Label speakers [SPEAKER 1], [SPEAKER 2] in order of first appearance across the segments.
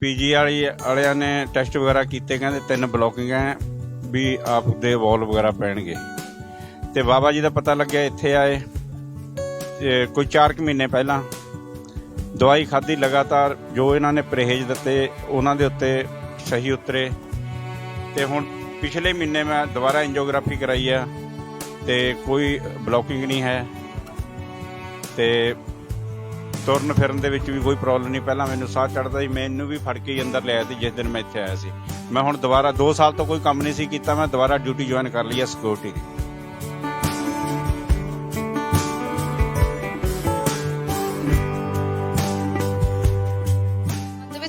[SPEAKER 1] PG वालियां ने test वगैरह किए, कहते 3 ब्लॉकिंग है भी आपके वॉल वगैरह पैणगे। तो बाबा जी का पता लग्या, इत्थे आए कोई 4 महीने पहला दवाई खाधी लगातार, जो इन्होंने परहेज दिते उन्होंने दे उत्ते सही उतरे। तो हुण पिछले महीने मैं दोबारा एंजियोग्राफी कराई है तो कोई ब्लॉकिंग नहीं है, तो तुरन फिरन दे विच भी कोई प्रॉब्लम नहीं। पहला मैनू साह चढ़ता सी, मैनू भी फड़ के ही अंदर लिया सी जिस दिन मैं इत्थे आया सी। मैं हुण दोबारा 2 साल तो कोई काम नहीं सी कीता, मैं दोबारा ड्यूटी ज्वाइन कर ली है सिक्योरिटी की।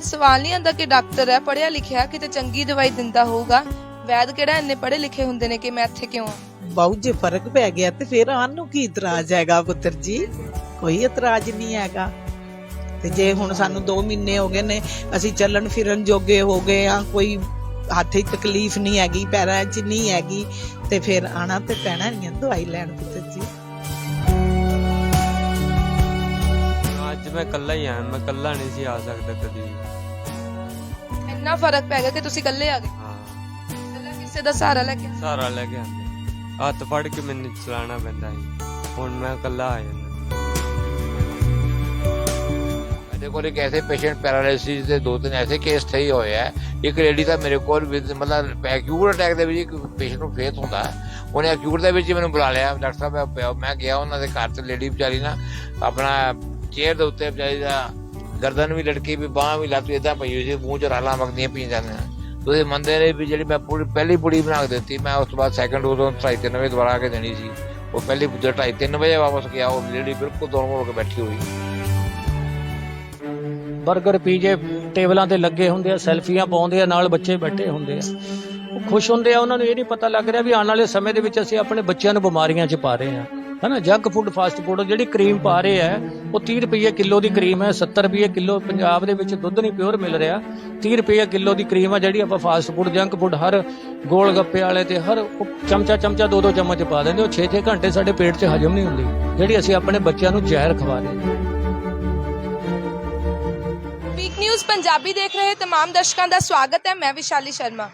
[SPEAKER 2] सवाल नहीं आता कि डॉक्टर है पढ़िया लिखिया किते चंगी दवाई दिंदा होगा, वैद किहड़ा इन्ने पढ़े लिखे हुंदे ने कि मैं इत्थे क्यों आ।
[SPEAKER 3] बहुत जे फर्क पै गया तो फिर आनू की इतराज हैगा पुत्र जी, कोई इतराज नहीं हैगा। ते जे हुण सानू 2 महीने हो गए ने, असीं चलन फिरन जोगे हो गए आ, कोई हत्थ च तकलीफ नहीं हैगी, पैरां च नहीं हैगी, ते फिर आना ते पैना ही है दवाई लैण पुत्र जी।
[SPEAKER 4] ਅੱਜ मैं कल्ला ही आया, मैं कल्ला नहीं सी आ सकदा कदी।
[SPEAKER 2] इन्ना फर्क पै गया कि तुसीं इकल्ले आ गए।
[SPEAKER 4] हाँ,
[SPEAKER 2] ਪਹਿਲਾਂ ਕਿਸੇ ਦਾ ਸਹਾਰਾ ਲੈ ਕੇ
[SPEAKER 4] सहारा लेके आंदे, हत्थ फड़ के मैनू चलाना पैंदा ਸੀ। हुण मैं कल्ला आ जांदा।
[SPEAKER 5] मेरे को एक ऐसे पेशेंट पैरालिसिस के 2-3 ऐसे केस थे ही होए है। एक लेडी था मेरे को मतलब एक्यूट अटैक ਦੇ ਵਿੱਚ पेशेंट ਨੂੰ ਫੇਤ ਹੁੰਦਾ, ਉਹਨੇ एक्यूट ਦੇ ਵਿੱਚ ਮੈਨੂੰ ਬੁਲਾ ਲਿਆ। ਡਾਕਟਰ ਸਾਹਿਬ ਮੈਂ ਗਿਆ ਉਹਨਾਂ ਦੇ ਘਰ ਤੇ, ਲੇਡੀ ਵਿਚਾਰੀ ਨਾ ਆਪਣਾ ਚੇਅਰ ਦੇ ਉੱਤੇ ਵਿਚਾਰੀ ਦਾ ਗਰਦਨ ਵੀ ਲਟਕੀ ਵੀ, ਬਾਂਹ ਵੀ ਲੱਤ ਇਦਾਂ ਪਈ ਹੋਈ ਸੀ, ਮੂੰਹ ਚ ਰਾਲਾਂ ਵਗਦੀਆਂ ਪੀਆਂ ਜਾਂਦੀਆਂ। ਤੁਸੀਂ ਮੰਨਦੇ ਨੇ ਵੀ ਜਿਹੜੀ ਮੈਂ ਪਹਿਲੀ ਪੁੜੀ ਬਣਾ ਕੇ ਦਿੱਤੀ, ਮੈਂ ਉਸ ਤੋਂ ਬਾਅਦ ਸੈਕੰਡ ਉਦੋਂ 2:30 ਵਜੇ ਦੁਬਾਰਾ ਆ ਕੇ ਦੇਣੀ ਸੀ। ਉਹ ਪਹਿਲੀ 2:30-3 ਵਜੇ ਵਾਪਸ ਗਿਆ, ਉਹ ਲੇਡੀ ਬਿਲਕੁਲ ਦੋਨੋਂ ਹੋ ਕੇ ਬੈਠੀ ਹੋਈ।
[SPEAKER 6] ਬਰਗਰ ਪੀਜੇ ਟੇਬਲਾਂ ਤੇ ਲੱਗੇ ਹੁੰਦੇ ਆ, ਸੈਲਫੀਆਂ ਪਾਉਂਦੇ ਆ, ਨਾਲ ਬੱਚੇ ਬੈਠੇ ਹੁੰਦੇ ਆ, ਉਹ ਖੁਸ਼ ਹੁੰਦੇ ਆ। ਉਹਨਾਂ ਨੂੰ ਇਹ ਨਹੀਂ ਪਤਾ ਲੱਗ ਰਿਹਾ ਵੀ ਆਉਣ ਵਾਲੇ ਸਮੇਂ ਦੇ ਵਿੱਚ ਅਸੀਂ ਆਪਣੇ ਬੱਚਿਆਂ ਨੂੰ ਬਿਮਾਰੀਆਂ 'ਚ ਪਾ ਰਹੇ ਹਾਂ, ਹਨਾ। ਜੰਕ ਫੂਡ, ਫਾਸਟ ਫੂਡ, ਜਿਹੜੀ ਕਰੀਮ ਪਾ ਰਹੇ ਆ ਉਹ 30 ਰੁਪਏ ਕਿਲੋ ਦੀ ਕਰੀਮ ਹੈ, 70 ਰੁਪਏ ਕਿਲੋ। ਪੰਜਾਬ ਦੇ ਵਿੱਚ ਦੁੱਧ ਨਹੀਂ ਪਿਓਰ ਮਿਲ ਰਿਹਾ, 30 ਰੁਪਏ ਕਿਲੋ ਦੀ ਕਰੀਮ ਆ ਜਿਹੜੀ ਆਪਾਂ ਫਾਸਟ ਫੂਡ, ਜੰਕ ਫੂਡ, ਹਰ ਗੋਲ ਗੱਪੇ ਵਾਲੇ ਤੇ ਹਰ ਚਮਚਾ 2-2 ਚਮਚ ਪਾ ਦਿੰਦੇ। ਉਹ 6-6 ਘੰਟੇ ਸਾਡੇ ਪੇਟ 'ਚ ਹਜਮ ਨਹੀਂ ਹੁੰਦੀ, ਜਿਹੜੀ ਅਸੀਂ ਆਪਣੇ ਬੱਚਿਆਂ ਨੂੰ ਜ਼ਹਿਰ ਖਵਾ ਰਹੇ ਹਾਂ।
[SPEAKER 2] ਵੀਕ ਨਿਊਜ਼ ਪੰਜਾਬੀ ਦੇਖ ਰਹੇ तमाम ਦਰਸ਼ਕਾਂ ਦਾ ਸਵਾਗਤ ਹੈ। ਮੈਂ ਵਿਸ਼ਾਲੀ ਸ਼ਰਮਾ।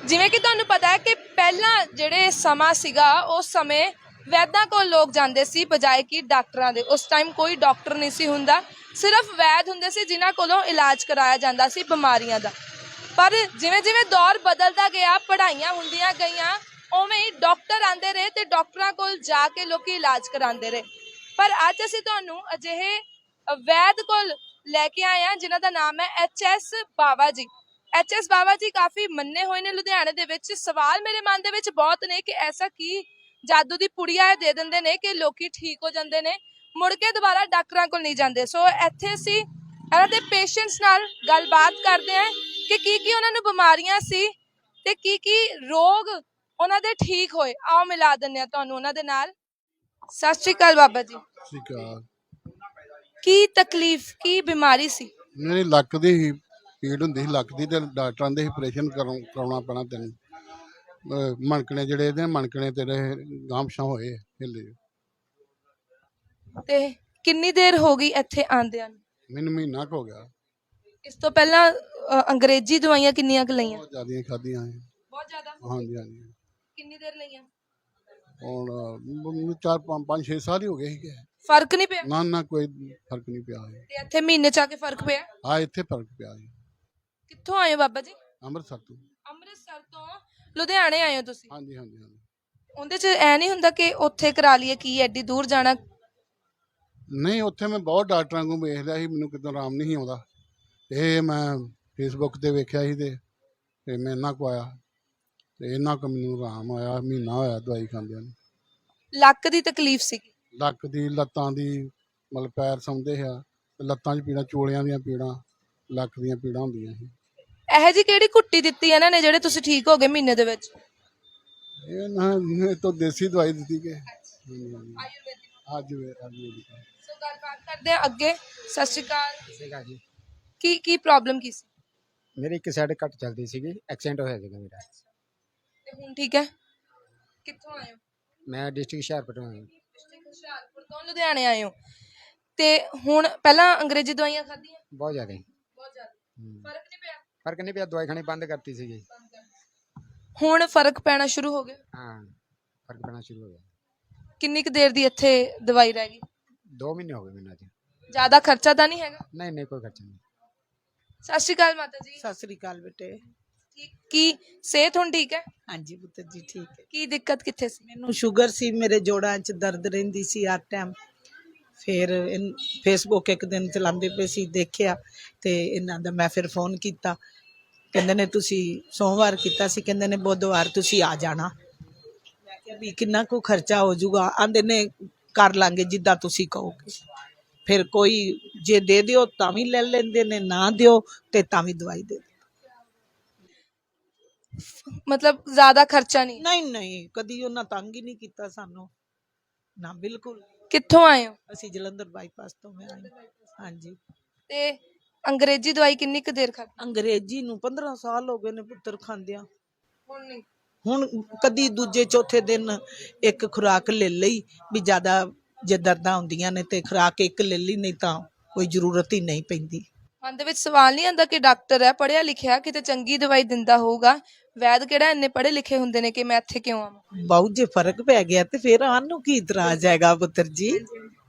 [SPEAKER 2] ਜਿਵੇਂ ਕਿ ਤੁਹਾਨੂੰ ਪਤਾ ਹੈ ਕਿ ਪਹਿਲਾਂ ਜਿਹੜੇ ਸਮਾਂ ਸੀਗਾ, ਉਸ ਸਮੇਂ ਵੈਦਾਂ ਕੋਲ ਲੋਕ ਜਾਂਦੇ ਸੀ ਬਜਾਏ ਕਿ ਡਾਕਟਰਾਂ ਦੇ। ਉਸ ਟਾਈਮ ਕੋਈ ਡਾਕਟਰ ਨਹੀਂ ਸੀ ਹੁੰਦਾ, ਸਿਰਫ ਵੈਦ ਹੁੰਦੇ ਸੀ ਜਿਨ੍ਹਾਂ ਕੋਲੋਂ ਇਲਾਜ ਕਰਾਇਆ ਜਾਂਦਾ ਸੀ ਬਿਮਾਰੀਆਂ ਦਾ। ਪਰ ਜਿਵੇਂ ਜਿਵੇਂ ਦੌਰ ਬਦਲਦਾ ਗਿਆ, ਪੜ੍ਹਾਈਆਂ ਹੁੰਦੀਆਂ ਗਈਆਂ, ਉਵੇਂ ਹੀ ਡਾਕਟਰ ਆਉਂਦੇ ਰਹੇ ਤੇ ਡਾਕਟਰਾਂ ਕੋਲ ਜਾ ਕੇ ਲੋਕੀ ਇਲਾਜ ਕਰਾਉਂਦੇ ਰਹੇ। ਪਰ ਅੱਜ ਅਸੀਂ ਤੁਹਾਨੂੰ ਅਜਿਹੇ ਵੈਦ ਕੋਲ ਲੈ ਕੇ ਆਏ ਹਾਂ ਜਿਨ੍ਹਾਂ ਦਾ ਨਾਮ ਹੈ HS ਬਾਵਾ ਜੀ। HS ਬਾਵਾ ਜੀ ਕਾਫੀ ਮੰਨੇ ਹੋਏ ਨੇ ਲੁਧਿਆਣੇ ਦੇ ਵਿੱਚ। ਸਵਾਲ ਮੇਰੇ ਮਨ ਦੇ ਵਿੱਚ ਬਹੁਤ ਨੇ ਕਿ ਐਸਾ ਕੀ ਜਾਦੂ ਦੀ ਪੁੜੀਆ ਦੇ ਦਿੰਦੇ ਨੇ ਕਿ ਲੋਕੀ ਠੀਕ ਹੋ ਜਾਂਦੇ ਨੇ, ਮੁੜ ਕੇ ਦੁਬਾਰਾ ਡਾਕਟਰਾਂ ਕੋਲ ਨਹੀਂ ਜਾਂਦੇ। ਸੋ ਇੱਥੇ ਅਸੀਂ ਇਹਨਾਂ ਦੇ ਪੇਸ਼ੈਂਟਸ ਨਾਲ ਗੱਲਬਾਤ ਕਰਦੇ ਹਾਂ ਕਿ ਕੀ ਉਹਨਾਂ ਨੂੰ ਬਿਮਾਰੀਆਂ ਸੀ ਤੇ ਕੀ ਰੋਗ ਉਹਨਾਂ ਦੇ ਠੀਕ ਹੋਏ। ਆਓ ਮਿਲਾ ਦਿੰਦੇ ਹਾਂ ਤੁਹਾਨੂੰ ਉਹਨਾਂ ਦੇ ਨਾਲ। ਸਤਿ ਸ਼੍ਰੀ ਅਕਾਲ ਬਾਬਾ ਜੀ।
[SPEAKER 7] ਸਤਿ ਸ਼੍ਰੀ ਅਕਾਲ।
[SPEAKER 2] ਕੀ ਤਕਲੀਫ, ਕੀ ਬਿਮਾਰੀ ਸੀ?
[SPEAKER 7] ਮੇਰੀ ਲੱਕ ਦੀ ਹੀ ਪੀੜ ਹੁੰਦੀ ਸੀ, ਲੱਕ ਦੀ, ਤੇ ਡਾਕਟਰਾਂ ਦੇ ਆਪਰੇਸ਼ਨ ਕਰਾਉਣਾ ਪੈਣਾ ਤੈਨੂੰ। ਮਣਕਣੇ ਜਿਹੜੇ ਇਹਦੇ ਮਣਕਣੇ ਤੇਰੇ ਗਾਂਵਸ਼ਾਂ ਹੋਏ ਹਿੱਲੇ।
[SPEAKER 2] ਤੇ ਕਿੰਨੀ ਦੇਰ ਹੋ ਗਈ ਇੱਥੇ ਆਂਦਿਆਂ ਨੂੰ?
[SPEAKER 7] ਮੈਨੂੰ ਮਹੀਨਾ ਕੁ ਹੋ ਗਿਆ।
[SPEAKER 2] ਇਸ ਤੋਂ ਪਹਿਲਾਂ ਅੰਗਰੇਜ਼ੀ ਦਵਾਈਆਂ ਕਿੰਨੀਆਂ ਕੁ ਲਈਆਂ?
[SPEAKER 7] ਬਹੁਤ ਜ਼ਿਆਦੀਆਂ ਖਾਧੀਆਂ ਸੀ।
[SPEAKER 2] ਬਹੁਤ ਜ਼ਿਆਦਾ।
[SPEAKER 7] ਹਾਂਜੀ ਹਾਂਜੀ।
[SPEAKER 2] ਕਿੰਨੀ ਦੇਰ ਲਈਆਂ?
[SPEAKER 7] ਹੁਣ 4-5-6 ਸਾਲ ਹੀ ਹੋ ਗਏ ਸੀਗੇ।
[SPEAKER 2] ਫਰਕ ਨਹੀਂ ਪਿਆ?
[SPEAKER 7] ਨਾ ਕੋਈ ਫਰਕ ਨਹੀਂ ਪਿਆ।
[SPEAKER 2] ਤੇ ਇੱਥੇ ਮਹੀਨੇ ਚ ਆ ਕੇ ਫਰਕ ਪਿਆ?
[SPEAKER 7] ਹਾਂ, ਇੱਥੇ ਫਰਕ ਪਿਆ ਜੀ।
[SPEAKER 2] ਕਿੱਥੋਂ ਆਏ ਹੋ ਬਾਬਾ ਜੀ?
[SPEAKER 7] ਅੰਮ੍ਰਿਤਸਰ ਤੋਂ।
[SPEAKER 2] ਅੰਮ੍ਰਿਤਸਰ ਤੋਂ ਲੁਧਿਆਣੇ ਆਏ ਹੋ ਤੁਸੀਂ?
[SPEAKER 7] ਹਾਂਜੀ ਹਾਂਜੀ ਹਾਂਜੀ।
[SPEAKER 2] ਉਹਦੇ ਚ ਐ ਨਹੀਂ ਹੁੰਦਾ ਕਿ ਉੱਥੇ ਕਰਾ ਲਈਏ, ਕੀ ਐਡੀ ਦੂਰ ਜਾਣਾ?
[SPEAKER 7] ਨਹੀਂ, ਉੱਥੇ ਮੈਂ ਬਹੁਤ ਡਾਕਟਰਾਂ ਕੋਲ ਵੇਖ ਲਿਆ ਸੀ, ਮੈਨੂੰ ਕਿਤੋਂ ਆਰਾਮ ਨਹੀਂ ਸੀ ਆਉਂਦਾ। ਇਹ ਮੈਂ ਫੇਸਬੁੱਕ ਤੇ ਵੇਖਿਆ ਸੀ ਤੇ ਮੈਂ ਇਹਨਾਂ ਕੋ ਆਇਆ ਤੇ ਇਹਨਾਂ ਕੋ ਮੈਨੂੰ ਆਰਾਮ ਆਇਆ। ਮਹੀਨਾ ਹੋਇਆ ਦਵਾਈ ਖਾਂਦਿਆਂ ਨੂੰ।
[SPEAKER 2] ਲੱਕ ਦੀ ਤਕਲੀਫ ਸੀ?
[SPEAKER 7] ਲੱਕ ਦੀ, ਲੱਤਾਂ ਦੀ, ਮਤਲਬ ਪੈਰ ਸੌਂਦੇ ਆ, ਲੱਤਾਂ 'ਚ ਪੀੜਾਂ, ਚੋਲਿਆਂ ਦੀਆਂ ਪੀੜਾਂ, ਲੱਕ ਦੀਆਂ ਪੀੜਾਂ ਹੁੰਦੀਆਂ ਸੀ।
[SPEAKER 2] ਇਹ ਜੀ ਕਿਹੜੀ ਕੁੱਟੀ ਦਿੱਤੀ ਇਹਨਾਂ ਨੇ ਜਿਹੜੇ ਤੁਸੀਂ ਠੀਕ ਹੋ ਗਏ ਮਹੀਨੇ ਦੇ ਵਿੱਚ?
[SPEAKER 7] ਇਹ ਤਾਂ ਦੇਸੀ ਦਵਾਈ ਦਿੱਤੀ ਕਿ
[SPEAKER 2] ਆਯੁਰਵੈਦਿਕ।
[SPEAKER 7] ਆਯੁਰਵੈਦਿਕ।
[SPEAKER 2] ਸੋ ਗੱਲਬਾਤ ਕਰਦੇ ਆ ਅੱਗੇ। ਸਤਿ ਸ਼੍ਰੀ ਅਕਾਲ।
[SPEAKER 8] ਸਤਿ ਸ਼੍ਰੀ ਅਕਾਲ ਜੀ।
[SPEAKER 2] ਕੀ ਪ੍ਰੋਬਲਮ ਕੀ ਸੀ?
[SPEAKER 8] ਮੇਰੀ ਇੱਕ ਸਾਈਡ ਘੱਟ ਚੱਲਦੀ ਸੀਗੀ, ਐਕਸੀਡੈਂਟ ਹੋਇਆ ਸੀਗਾ ਮੇਰਾ।
[SPEAKER 2] ਤੇ ਹੁਣ ਠੀਕ ਹੈ? ਕਿੱਥੋਂ ਆਏ ਹੋ?
[SPEAKER 8] ਮੈਂ ਡਿਸਟ੍ਰਿਕਟ ਹੁਸ਼ਿਆਰਪੁਰ ਤੋਂ ਆਇਆ।
[SPEAKER 2] ਡਿਸਟ੍ਰਿਕਟ ਹੁਸ਼ਿਆਰਪੁਰ ਤੋਂ ਲੁਧਿਆਣੇ ਆਏ ਹੋ ਤੇ ਹੁਣ ਪਹਿਲਾਂ ਅੰਗਰੇਜ਼ੀ ਦਵਾਈਆਂ ਖਾਧੀਆਂ?
[SPEAKER 8] ਬਹੁਤ ਜ਼ਿਆਦਾ।
[SPEAKER 2] ਬਹੁਤ ਜ਼ਿਆਦਾ।
[SPEAKER 8] ਫਰਕ ਨਹੀਂ ਪਿਆ, ਦਵਾਈ ਖਾਣੀ ਬੰਦ ਕਰਤੀ ਸੀਗੀ।
[SPEAKER 2] ਹੁਣ ਫਰਕ ਪੈਣਾ ਸ਼ੁਰੂ ਹੋ ਗਿਆ?
[SPEAKER 8] ਹਾਂ, ਫਰਕ ਪੈਣਾ ਸ਼ੁਰੂ ਹੋ ਗਿਆ।
[SPEAKER 2] ਕਿੰਨੀ ਕੁ ਦੇਰ ਦੀ ਇੱਥੇ ਦਵਾਈ ਰਹਿ ਗਈ?
[SPEAKER 8] 2 ਮਹੀਨੇ ਹੋ ਗਏ ਮੈਨੂੰ ਅੱਜ।
[SPEAKER 2] ਜ਼ਿਆਦਾ ਖਰਚਾ ਤਾਂ ਨਹੀਂ ਹੈਗਾ?
[SPEAKER 8] ਨਹੀਂ ਨਹੀਂ, ਕੋਈ ਖਰਚਾ ਨਹੀਂ।
[SPEAKER 2] ਸਤਿ ਸ਼੍ਰੀ ਅਕਾਲ ਮਾਤਾ ਜੀ।
[SPEAKER 3] ਸਤਿ ਸ੍ਰੀ ਅਕਾਲ ਬੇਟੇ।
[SPEAKER 2] ਕੀ ਸਿਹਤ ਹੁਣ ਠੀਕ ਹੈ?
[SPEAKER 3] ਹਾਂਜੀ ਪੁੱਤਰ ਜੀ ਠੀਕ ਹੈ।
[SPEAKER 2] ਕੀ ਦਿੱਕਤ ਕਿੱਥੇ ਸੀ?
[SPEAKER 3] ਮੈਨੂੰ ਸ਼ੂਗਰ ਸੀ, ਮੇਰੇ ਜੋੜਾਂ 'ਚ ਦਰਦ ਰਹਿੰਦੀ ਸੀ ਹਰ ਟਾਈਮ। ਫਿਰ ਫੇਸਬੁੱਕ ਇੱਕ ਦਿਨ ਚਲਾਉਂਦੇ ਪਏ ਸੀ, ਦੇਖਿਆ ਤੇ ਇਹਨਾਂ ਦਾ ਮੈਂ ਫਿਰ ਫੋਨ ਕੀਤਾ। ਕਹਿੰਦੇ ਨੇ ਤੁਸੀਂ ਸੋਮਵਾਰ ਕੀਤਾ ਸੀ, ਕਹਿੰਦੇ ਨੇ ਬੁੱਧਵਾਰ ਤੁਸੀਂ ਆ ਜਾਣਾ। ਮੈਂ ਕਿਹਾ ਵੀ ਕਿੰਨਾ ਕੁ ਖਰਚਾ ਹੋ ਜਾਊਗਾ? ਆਂਦੇ ਨੇ ਕਰ ਲਾਂਗੇ ਜਿੱਦਾਂ ਤੁਸੀਂ ਕਹੋਗੇ। ਫਿਰ ਕੋਈ ਜੇ ਦੇ ਦਿਓ ਤਾਂ ਵੀ ਲੈ ਲੈਂਦੇ ਨੇ, ਨਾ ਦਿਓ ਤੇ ਤਾਂ ਵੀ ਦਵਾਈ ਦੇ ਦਿੰਦੇ।
[SPEAKER 2] ਮਤਲਬ ਜ਼ਿਆਦਾ ਖਰਚਾ ਨਹੀਂ?
[SPEAKER 3] ਨਹੀਂ ਨਹੀਂ, ਕਦੀ ਉਹਨਾਂ ਤੰਗ ਹੀ ਨਹੀਂ ਕੀਤਾ ਸਾਨੂੰ, ਨਾ ਬਿਲਕੁਲ।
[SPEAKER 2] ਕਿੱਥੋਂ ਆਏ ਹੋ?
[SPEAKER 3] ਅਸੀਂ ਜਲੰਧਰ ਬਾਈਪਾਸ ਤੋਂ ਮੈਂ ਆਈ। ਹਾਂਜੀ।
[SPEAKER 2] ਤੇ ਅੰਗਰੇਜ਼ੀ ਦਵਾਈ ਕਿੰਨੀ ਕੁ ਦੇਰ ਖਾਧੀ?
[SPEAKER 3] ਅੰਗਰੇਜ਼ੀ ਨੂੰ 15 ਸਾਲ ਹੋ ਗਏ ਨੇ ਪੁੱਤਰ ਖਾਂਦਿਆਂ।
[SPEAKER 2] ਹੁਣ ਨਹੀਂ?
[SPEAKER 3] ਹੁਣ ਕਦੀ ਦੂਜੇ ਚੌਥੇ ਦਿਨ ਇੱਕ ਖੁਰਾਕ ਲੈ ਲਈ, ਵੀ ਜ਼ਿਆਦਾ ਜੇ ਦਰਦਾਂ ਹੁੰਦੀਆਂ ਨੇ ਤੇ ਖੁਰਾਕ ਇੱਕ ਲੈ ਲਈ, ਨਹੀਂ ਤਾਂ ਕੋਈ ਜ਼ਰੂਰਤ ਹੀ ਨਹੀਂ ਪੈਂਦੀ।
[SPEAKER 2] ਮਨ ਦੇ ਵਿੱਚ ਸਵਾਲ ਨਹੀਂ ਆਉਂਦਾ ਕਿ ਡਾਕਟਰ ਹੈ, ਪੜ੍ਹਿਆ ਲਿਖਿਆ, ਕਿਤੇ ਚੰਗੀ ਦਵਾਈ ਦਿੰਦਾ ਹੋਊਗਾ। ਵੈਦ ਕਿਹੜਾ ਇੰਨੇ ਪੜ੍ਹੇ ਲਿਖੇ ਹੁੰਦੇ ਨੇ ਕਿ ਮੈਂ ਇੱਥੇ ਕਿਉਂ ਆਵਾਂ?
[SPEAKER 3] ਬਹੁਤ ਜੇ ਫਰਕ ਪੈ ਗਿਆ ਤੇ ਫਿਰ ਆਉਣ ਨੂੰ ਕੀ ਇਤਰਾਜ਼ ਹੈਗਾ ਪੁੱਤਰ ਜੀ?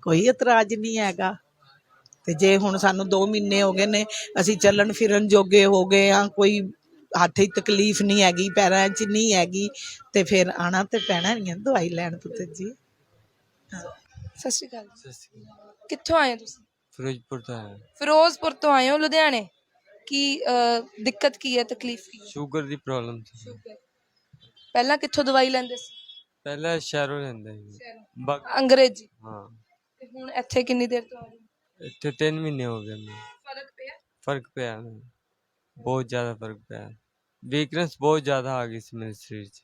[SPEAKER 3] ਕੋਈ ਇਤਰਾਜ਼ ਨਹੀਂ ਹੈਗਾ। ਤੇ ਜੇ ਹੁਣ ਸਾਨੂੰ 2 ਮਹੀਨੇ ਹੋ ਗਏ ਨੇ, ਅਸੀਂ ਚੱਲਣ ਫਿਰਨ ਜੋਗੇ ਹੋ ਗਏ ਆ, ਕੋਈ ਹੱਥ 'ਚ ਤਕਲੀਫ ਨਹੀਂ ਹੈਗੀ, ਪੈਰਾਂ 'ਚ ਨਹੀਂ ਹੈਗੀ, ਤੇ ਫਿਰ ਆਣਾ ਤੇ ਪੈਣਾ ਹੀ ਆ ਦਵਾਈ ਲੈਣ ਪੁੱਤਰ ਜੀ।
[SPEAKER 2] ਸਤਿ ਸ਼੍ਰੀ ਅਕਾਲ। ਕਿੱਥੋਂ ਆਏ ਹੋ ਤੁਸੀਂ?
[SPEAKER 4] ਫਿਰੋਜ਼ਪੁਰ ਤੋਂ ਆਇਆ।
[SPEAKER 2] ਫਿਰੋਜ਼ਪੁਰ ਤੋਂ ਆਏ ਹੋ ਲੁਧਿਆਣੇ। ਕੀ ਦਿੱਕਤ ਕੀ ਹੈ, ਤਕਲੀਫ ਕੀ ਹੈ?
[SPEAKER 4] ਸ਼ੂਗਰ ਦੀ ਪ੍ਰੋਬਲਮ ਸੀ।
[SPEAKER 2] ਪਹਿਲਾਂ ਕਿੱਥੋਂ ਦਵਾਈ ਲੈਂਦੇ ਸੀ?
[SPEAKER 4] ਪਹਿਲਾਂ ਸ਼ਹਿਰੋਂ ਲੈਂਦਾ ਸੀ।
[SPEAKER 2] ਅੰਗਰੇਜ਼ੀ?
[SPEAKER 4] ਹਾਂ।
[SPEAKER 2] ਤੇ ਹੁਣ ਇੱਥੇ ਕਿੰਨੀ ਦੇਰ ਤੋਂ ਆ ਰਹੇ ਹੋ?
[SPEAKER 4] ਇੱਥੇ 3 ਮਹੀਨੇ ਹੋ ਗਏ ਮੈਨੂੰ।
[SPEAKER 2] ਫਰਕ ਪਿਆ?
[SPEAKER 4] ਫਰਕ ਪਿਆ ਮੈਨੂੰ, ਬਹੁਤ ਜ਼ਿਆਦਾ ਫਰਕ ਪਿਆ। ਵੀਕਨੈਸ ਬਹੁਤ ਜ਼ਿਆਦਾ ਆ ਗਈ ਸੀ ਮੇਰੇ ਸਰੀਰ 'ਚ।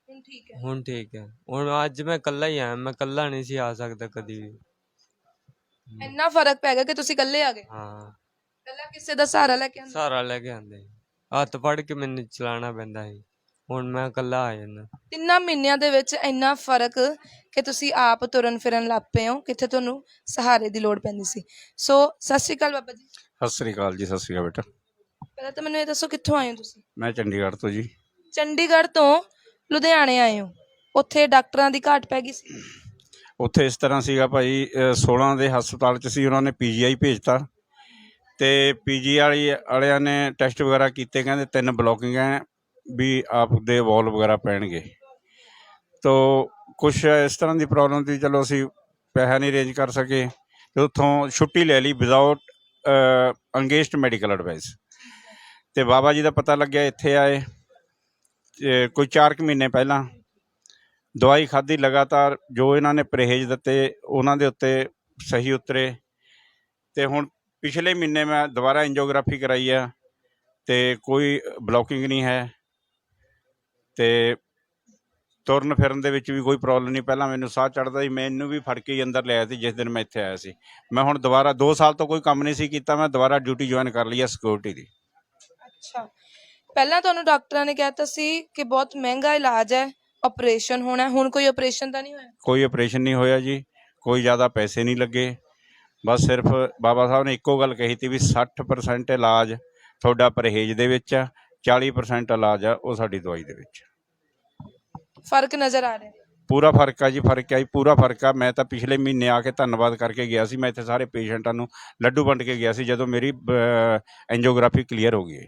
[SPEAKER 2] ਹੁਣ ਠੀਕ ਹੈ?
[SPEAKER 4] ਹੁਣ ਠੀਕ ਹੈ। ਹੁਣ ਅੱਜ ਮੈਂ ਇਕੱਲਾ ਹੀ ਆਇਆ, ਮੈਂ ਇਕੱਲਾ ਨਹੀਂ ਸੀ ਆ ਸਕਦਾ ਕਦੀ ਵੀ।
[SPEAKER 2] ਇੰਨਾ ਫਰਕ ਪੈ ਗਿਆ ਕਿ ਤੁਸੀਂ ਇਕੱਲੇ ਆ ਗਏ?
[SPEAKER 4] ਹਾਂ,
[SPEAKER 2] ਪਹਿਲਾਂ ਕਿਸੇ ਦਾ ਸਹਾਰਾ ਲੈ ਕੇ ਆਉਂਦੇ?
[SPEAKER 4] ਸਹਾਰਾ ਲੈ ਕੇ ਆਂਦੇ ਸੀ, ਹੱਥ ਫੜ ਕੇ ਮੈਨੂੰ ਚਲਾਉਣਾ ਪੈਂਦਾ ਸੀ। ਹੁਣ ਮੈਂ ਇਕੱਲਾ ਆ ਜਾਂਦਾ।
[SPEAKER 2] 3 ਮਹੀਨਿਆਂ ਦੇ ਵਿੱਚ ਇੰਨਾ ਫਰਕ ਕਿ ਤੁਸੀਂ ਆਪ ਤੁਰਨ ਫਿਰਨ ਲੱਗ ਪਏ ਹੋ, ਕਿੱਥੇ ਤੁਹਾਨੂੰ ਸਹਾਰੇ ਦੀ ਲੋੜ ਪੈਂਦੀ ਸੀ। ਸੋ ਸਤਿ ਸ਼੍ਰੀ ਅਕਾਲ ਬਾਬਾ ਜੀ।
[SPEAKER 1] ਸਤਿ ਸ੍ਰੀ ਅਕਾਲ ਜੀ। ਸਤਿ ਸ੍ਰੀ ਅਕਾਲ ਬੇਟਾ।
[SPEAKER 2] ਪਹਿਲਾਂ ਤਾਂ ਮੈਨੂੰ ਇਹ ਦੱਸੋ ਕਿੱਥੋਂ ਆਏ ਹੋ ਤੁਸੀਂ?
[SPEAKER 1] ਮੈਂ ਚੰਡੀਗੜ੍ਹ ਤੋਂ ਜੀ।
[SPEAKER 2] ਚੰਡੀਗੜ੍ਹ ਤੋਂ ਲੁਧਿਆਣੇ ਆਏ ਹੋ। ਉੱਥੇ ਡਾਕਟਰਾਂ ਦੀ ਘਾਟ ਪੈ ਗਈ ਸੀ?
[SPEAKER 1] ਉੱਥੇ ਇਸ ਤਰ੍ਹਾਂ ਸੀਗਾ ਭਾਈ, 16 ਦੇ ਹਸਪਤਾਲ 'ਚ ਸੀ, ਉਹਨਾਂ ਨੇ ਪੀਜੀਆਈ ਭੇਜਤਾ ਤੇ ਵਾਲਿਆਂ ਨੇ ਟੈਸਟ ਵਗੈਰਾ ਕੀਤੇ, ਕਹਿੰਦੇ 3 ਬਲੋਕਿੰਗ ਹੈ ਵੀ ਆਪ ਦੇ ਵੋਲ ਵਗੈਰਾ ਪੈਣਗੇ। ਤੋ ਕੁਛ ਇਸ ਤਰ੍ਹਾਂ ਦੀ ਪ੍ਰੋਬਲਮ ਸੀ, ਚਲੋ ਅਸੀਂ ਪੈਸਾ ਨਹੀਂ ਅਰੇਂਜ ਕਰ ਸਕੇ ਤੇ ਉੱਥੋਂ ਛੁੱਟੀ ਲੈ ਲਈ ਵਿਦਆਊਟ ਅੰਗੇਜਡ ਮੈਡੀਕਲ ਐਡਵਾਈਸ। ਤੇ ਬਾਬਾ ਜੀ ਦਾ ਪਤਾ ਲੱਗਿਆ, ਇੱਥੇ ਆਏ ਤੇ ਕੋਈ 4 ਕੁ ਮਹੀਨੇ ਪਹਿਲਾਂ ਦਵਾਈ ਖਾਧੀ ਲਗਾਤਾਰ, ਜੋ ਇਹਨਾਂ ਨੇ ਪਰਹੇਜ਼ ਦਿੱਤੇ ਉਹਨਾਂ ਦੇ ਉੱਤੇ ਸਹੀ ਉਤਰੇ। ਤੇ ਹੁਣ ਪਿਛਲੇ ਮਹੀਨੇ ਮੈਂ ਦੁਬਾਰਾ ਐਂਜੀਓਗ੍ਰਾਫੀ ਕਰਾਈ ਆ ਤੇ ਕੋਈ ਬਲੋਕਿੰਗ ਨਹੀਂ ਹੈ ਤੇ ਤੁਰਨ ਫਿਰਨ ਦੇ ਵਿੱਚ ਵੀ ਕੋਈ ਪ੍ਰੋਬਲਮ ਨਹੀਂ। ਪਹਿਲਾਂ ਮੈਨੂੰ ਸਾਹ ਚੜ੍ਹਦਾ ਸੀ, ਮੈਨੂੰ ਵੀ ਫੜ ਕੇ ਹੀ ਅੰਦਰ ਲਿਆਇਆ ਸੀ ਜਿਸ ਦਿਨ ਮੈਂ ਇੱਥੇ ਆਇਆ ਸੀ। ਮੈਂ ਹੁਣ ਦੁਬਾਰਾ 2 ਸਾਲ ਤੋਂ ਕੋਈ ਕੰਮ ਨਹੀਂ ਸੀ ਕੀਤਾ, ਮੈਂ ਦੁਬਾਰਾ ਡਿਊਟੀ ਜੁਆਇਨ ਕਰ ਲਈ ਹੈ ਸਿਕਿਉਰਿਟੀ ਦੀ।
[SPEAKER 2] ਅੱਛਾ, ਪਹਿਲਾਂ ਤੁਹਾਨੂੰ ਡਾਕਟਰਾਂ ਨੇ ਕਹਿਤਾ ਸੀ ਕਿ ਬਹੁਤ ਮਹਿੰਗਾ ਇਲਾਜ ਹੈ, ਆਪਰੇਸ਼ਨ ਹੋਣਾ। ਹੁਣ ਕੋਈ ਆਪਰੇਸ਼ਨ ਤਾਂ ਨਹੀਂ ਹੋਇਆ?
[SPEAKER 1] ਕੋਈ ਆਪਰੇਸ਼ਨ ਨਹੀਂ ਹੋਇਆ ਜੀ, ਕੋਈ ਜ਼ਿਆਦਾ ਪੈਸੇ ਨਹੀਂ ਲੱਗੇ। ਬਸ ਸਿਰਫ ਬਾਬਾ ਸਾਹਿਬ ਨੇ ਇੱਕੋ ਗੱਲ ਕਹੀ ਤੀ ਵੀ 60% ਇਲਾਜ ਤੁਹਾਡਾ ਪਰਹੇਜ਼ ਦੇ ਵਿੱਚ ਆ, 40% ਇਲਾਜ ਆ ਉਹ ਸਾਡੀ ਦਵਾਈ ਦੇ ਵਿੱਚ।
[SPEAKER 2] ਫਰਕ ਨਜ਼ਰ ਆ ਰਿਹਾ?
[SPEAKER 1] ਪੂਰਾ ਫਰਕ ਆ ਜੀ, ਫਰਕ ਆ ਜੀ, ਪੂਰਾ ਫਰਕ ਆ। ਮੈਂ ਤਾਂ ਪਿਛਲੇ ਮਹੀਨੇ ਆ ਕੇ ਧੰਨਵਾਦ ਕਰਕੇ ਗਿਆ ਸੀ। ਮੈਂ ਇੱਥੇ ਸਾਰੇ ਪੇਸ਼ੈਂਟਾਂ ਨੂੰ ਲੱਡੂ ਵੰਡ ਕੇ ਗਿਆ ਸੀ ਜਦੋਂ ਮੇਰੀ ਐਂਜੀਓਗ੍ਰਾਫੀ ਕਲੀਅਰ ਹੋ ਗਈ।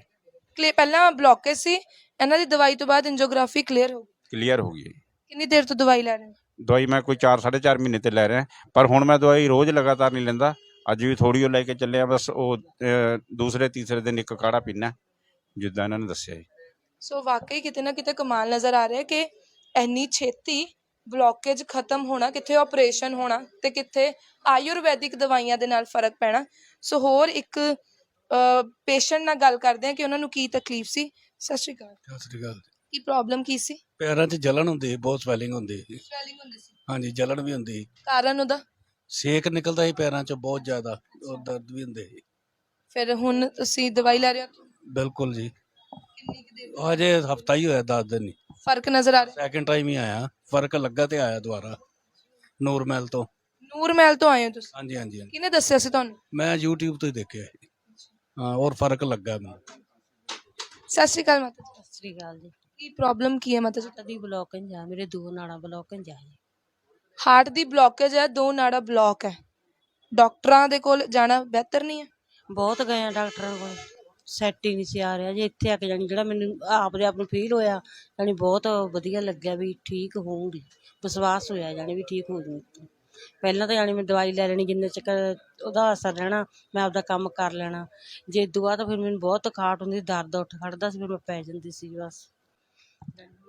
[SPEAKER 2] ਪਹਿਲਾਂ ਬਲੌਕੇਜ ਸੀ, ਇਹਨਾਂ ਦੀ ਦਵਾਈ ਤੋਂ ਬਾਅਦ ਐਂਜੀਓਗ੍ਰਾਫੀ ਕਲੀਅਰ ਹੋ ਗਈ। ਕਿੰਨੀ ਦੇਰ ਤੋਂ ਦਵਾਈ ਲੈ ਰਹੇ ਹੋ?
[SPEAKER 1] ਦਵਾਈ ਮੈਂ ਕੋਈ 4-4.5 ਮਹੀਨੇ ਤੇ ਲੈ ਰਿਹਾ, ਪਰ ਹੁਣ ਮੈਂ ਦਵਾਈ ਰੋਜ਼ ਲਗਾਤਾਰ ਨਹੀਂ ਲੈਂਦਾ। ਅੱਜ ਵੀ ਥੋੜ੍ਹੀ ਉਹ ਲੈ ਕੇ ਚੱਲਿਆ, ਬਸ ਉਹ ਦੂਸਰੇ ਤੀਸਰੇ ਦਿਨ ਇੱਕ ਕਾੜਾ ਪੀਣਾ ਜਿੱਦਾਂ ਇਹਨਾਂ ਨੇ ਦੱਸਿਆ ਜੀ।
[SPEAKER 2] ਸੋ ਵਾਕਈ ਕਿਤੇ ਨਾ ਕਿਤੇ ਕਮਾਲ ਨਜ਼ਰ ਆ ਰਿਹਾ ਕਿ ਇੰਨੀ ਛੇਤੀ ਬਲੌਕੇਜ ਖਤਮ ਹੋਣਾ, ਕਿੱਥੇ ਆਪਰੇਸ਼ਨ ਹੋਣਾ ਤੇ ਕਿੱਥੇ ਆਯੁਰਵੈਦਿਕ ਦਵਾਈਆਂ ਦੇ ਨਾਲ ਫਰਕ ਪੈਣਾ। ਸੋ ਹੋਰ ਇੱਕ ਪੇਸ਼ੈਂਟ ਨਾਲ ਗੱਲ ਕਰਦੇ ਹਾਂ ਕਿ ਉਹਨਾਂ ਨੂੰ ਕੀ ਤਕਲੀਫ ਸੀ। ਸਤਿ ਸ਼੍ਰੀ ਅਕਾਲ।
[SPEAKER 9] ਸਤਿ ਸ੍ਰੀ ਅਕਾਲ।
[SPEAKER 2] ਕੀ ਪ੍ਰੋਬਲਮ ਕੀ ਸੀ?
[SPEAKER 9] ਪੈਰਾਂ 'ਚ ਜਲਨ ਹੁੰਦੀ, ਬਹੁਤ ਸਵੈਲਿੰਗ ਹੁੰਦੀ।
[SPEAKER 2] ਸਵੈਲਿੰਗ ਹੁੰਦੀ ਸੀ?
[SPEAKER 9] ਹਾਂਜੀ, ਜਲਨ ਵੀ ਹੁੰਦੀ।
[SPEAKER 2] ਕਾਰਨ ਉਹਦਾ?
[SPEAKER 9] ਸੇਕ ਨਿਕਲਦਾ ਸੀ ਪੈਰਾਂ 'ਚੋਂ ਬਹੁਤ ਜ਼ਿਆਦਾ, ਔਰ ਦਰਦ ਵੀ ਹੁੰਦੇ ਸੀ।
[SPEAKER 2] ਫਿਰ ਹੁਣ ਤੁਸੀਂ ਦਵਾਈ ਲੈ ਰਹੇ ਹੋ?
[SPEAKER 9] ਬਿਲਕੁਲ ਜੀ।
[SPEAKER 2] ਕਿੰਨੀ ਕੁ ਦੇਰ?
[SPEAKER 9] ਅਜੇ ਹਫਤਾ ਹੀ ਹੋਇਆ, 10 ਦਿਨ ਹੀ।
[SPEAKER 2] ਫਰਕ ਨਜ਼ਰ ਆ ਰਿਹਾ?
[SPEAKER 9] ਸੈਕਿੰਡ ਟਾਈਮ ਹੀ ਆਇਆ, ਫਰਕ ਲੱਗਾ ਤੇ ਆਇਆ ਦੁਬਾਰਾ ਨੂਰਮਹਿਲ ਤੋਂ।
[SPEAKER 2] ਨੂਰਮਹਿਲ ਤੋਂ ਆਏ ਹੋ ਤੁਸੀਂ?
[SPEAKER 9] ਹਾਂਜੀ ਹਾਂਜੀ ਹਾਂਜੀ,
[SPEAKER 2] ਕਿਹਨੇ ਦੱਸਿਆ ਸੀ ਤੁਹਾਨੂੰ?
[SPEAKER 9] ਮੈਂ YouTube ਤੋਂ ਹੀ ਦੇਖਿਆ ਸੀ। ਹਾਂ, ਔਰ ਫਰਕ ਲੱਗਾ ਮੈਨੂੰ।
[SPEAKER 2] ਸਤਿ ਸ਼੍ਰੀ ਅਕਾਲ ਮਾਤਾ ਜੀ।
[SPEAKER 10] ਸਤਿ ਸ੍ਰੀ ਅਕਾਲ ਜੀ।
[SPEAKER 2] ਕੀ ਪ੍ਰੋਬਲਮ ਕੀ ਹੈ ਮਾਤਾ ਜੀ?
[SPEAKER 10] ਦੀ ਬਲੋਕੇਜ ਆ, ਮੇਰੇ ਦੋ ਨਾੜਾਂ ਬਲੋਕੇਜ ਆ ਜੀ।
[SPEAKER 2] ਹਾਰਟ ਦੀ ਬਲੌਕੇਜ ਹੈ, 2 ਨਾੜਾ ਬਲੌਕ ਹੈ। ਡਾਕਟਰਾਂ ਦੇ ਕੋਲ ਜਾਣਾ ਬਿਹਤਰ ਨਹੀਂ ਹੈ?
[SPEAKER 10] ਬਹੁਤ ਗਏ ਆ ਡਾਕਟਰਾਂ ਕੋਲ, ਸੈੱਟ ਹੀ ਨਹੀਂ ਸੀ ਆ ਰਿਹਾ ਜੀ। ਇੱਥੇ ਆ ਕੇ ਜਾਣੀ ਜਿਹੜਾ ਮੈਨੂੰ ਆਪ ਨੂੰ ਫੀਲ ਹੋਇਆ, ਜਾਣੀ ਬਹੁਤ ਵਧੀਆ ਲੱਗਿਆ ਵੀ ਠੀਕ ਹੋਊਗੀ, ਵਿਸ਼ਵਾਸ ਹੋਇਆ ਜਾਣੀ ਵੀ ਠੀਕ ਹੋ ਜੂ। ਪਹਿਲਾਂ ਤਾਂ ਜਾਣੀ ਮੈਂ ਦਵਾਈ ਲੈ ਲੈਣੀ, ਜਿੰਨੇ ਚੱਕਰ ਉਹਦਾ ਅਸਰ ਰਹਿਣਾ ਮੈਂ ਆਪਦਾ ਕੰਮ ਕਰ ਲੈਣਾ। ਜੇ ਇਦੋਂ ਬਾਅਦ ਫਿਰ ਮੈਨੂੰ ਬਹੁਤ ਥਕਾਵਟ ਹੁੰਦੀ, ਦਰਦ ਉੱਠ ਖੜਦਾ ਸੀ, ਫਿਰ ਮੈਂ ਪੈ ਜਾਂਦੀ ਸੀ ਬਸ।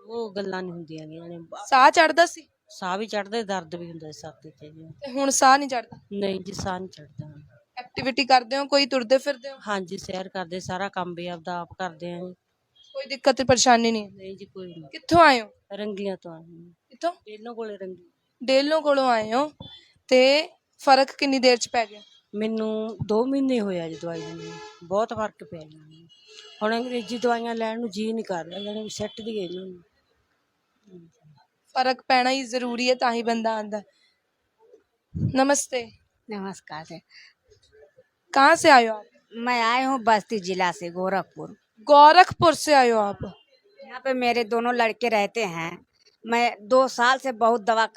[SPEAKER 10] ਉਹ ਗੱਲਾਂ ਨਹੀਂ ਹੁੰਦੀਆਂ ਜਾਣੀ।
[SPEAKER 2] ਸਾਹ ਚੜਦਾ ਸੀ?
[SPEAKER 10] ਸਾਹ ਵੀ ਚੜਦਾ, ਦਰਦ ਵੀ ਹੁੰਦਾ ਛਾਤੀ ਤੇ ਜੀ।
[SPEAKER 2] ਤੇ ਹੁਣ ਸਾਹ ਨਹੀਂ ਚੜਦਾ?
[SPEAKER 10] ਨਹੀਂ ਜੀ, ਸਾਹ ਨਹੀਂ ਚੜਦਾ।
[SPEAKER 2] ਐਕਟੀਵਿਟੀ ਕਰਦੇ ਹੋ ਕੋਈ, ਤੁਰਦੇ ਫਿਰਦੇ ਹੋ?
[SPEAKER 10] ਹਾਂਜੀ, ਸੈਰ ਕਰਦੇ, ਸਾਰਾ ਕੰਮ ਵੀ ਆਪਦਾ ਆਪ ਕਰਦੇ ਆ ਜੀ।
[SPEAKER 2] ਕੋਈ ਦਿੱਕਤ ਪਰੇਸ਼ਾਨੀ ਨਹੀਂ?
[SPEAKER 10] ਨਹੀਂ ਜੀ, ਕੋਈ ਨਹੀਂ।
[SPEAKER 2] ਕਿੱਥੋਂ ਆਏ ਹੋ?
[SPEAKER 10] ਰੰਗੀਆਂ ਤੋਂ ਆਏ ਹਾਂ।
[SPEAKER 2] ਕਿੱਥੋਂ?
[SPEAKER 10] ਡੇਲੋਂ ਕੋਲੇ ਰੰਗੀ।
[SPEAKER 2] ਡੇਲੋਂ ਕੋਲੋਂ ਆਏ ਹੋ। ਤੇ ਫਰਕ ਕਿੰਨੀ ਦੇਰ ਚ ਪੈ ਗਿਆ?
[SPEAKER 10] ਮੈਨੂੰ 2 ਮਹੀਨੇ ਹੋਇਆ ਜੀ ਦਵਾਈ ਲੈਂਦੀ ਨੂੰ, ਬਹੁਤ ਫਰਕ ਪਿਆ ਜੀ। ਹੁਣ ਅੰਗਰੇਜ਼ੀ ਦਵਾਈਆਂ ਲੈਣ ਨੂੰ ਜੀ ਨਹੀਂ ਕਰ ਰਿਹਾ, ਜਾਣੀ ਸੈੱਟ ਦੀ ਗਈ ਮੈਨੂੰ।
[SPEAKER 2] फर्क पैना ही जरूरी है, ताही बंदा आंदा। नमस्ते।
[SPEAKER 11] नमस्कार है।
[SPEAKER 2] कहाँ से आए हो आप?
[SPEAKER 11] मैं आई हूँ बस्ती जिला से, गोरखपुर।
[SPEAKER 2] गोरखपुर से आए हो आप?
[SPEAKER 11] यहाँ पे मेरे दोनों लड़के रहते हैं। मैं 2 साल से बहुत दवा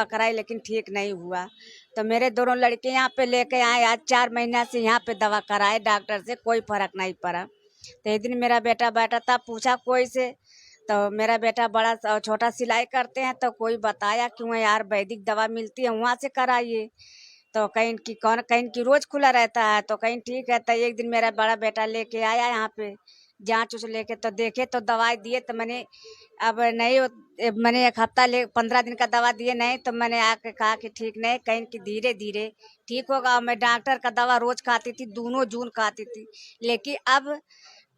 [SPEAKER 11] कराई लेकिन ठीक नहीं हुआ। तो मेरे दोनों लड़के यहाँ पे लेके आए, आज 4 महीना से यहाँ पे दवा कराए डॉक्टर से, कोई फर्क नहीं पड़ा। तो एक दिन मेरा बेटा बैठा था, पूछा कोई से, तो मेरा बेटा बड़ा छोटा सिलाई करते हैं, तो कोई बताया क्यों यार वैदिक दवा मिलती है वहाँ से कराइए। तो कहीं की रोज खुला रहता है, तो कहीं ठीक है। तो एक दिन मेरा बड़ा बेटा लेके आया यहाँ पे, जांच उच लेके तो देखे, तो दवाई दिए। तो मैंने अब नहीं, मैंने 1 हफ्ता 15 दिन का दवा दिए नहीं, तो मैंने आके कहा कि ठीक नहीं, कहीं की धीरे धीरे ठीक होगा। मैं डॉक्टर का दवा रोज खाती थी, दोनों जून खाती थी, लेकिन अब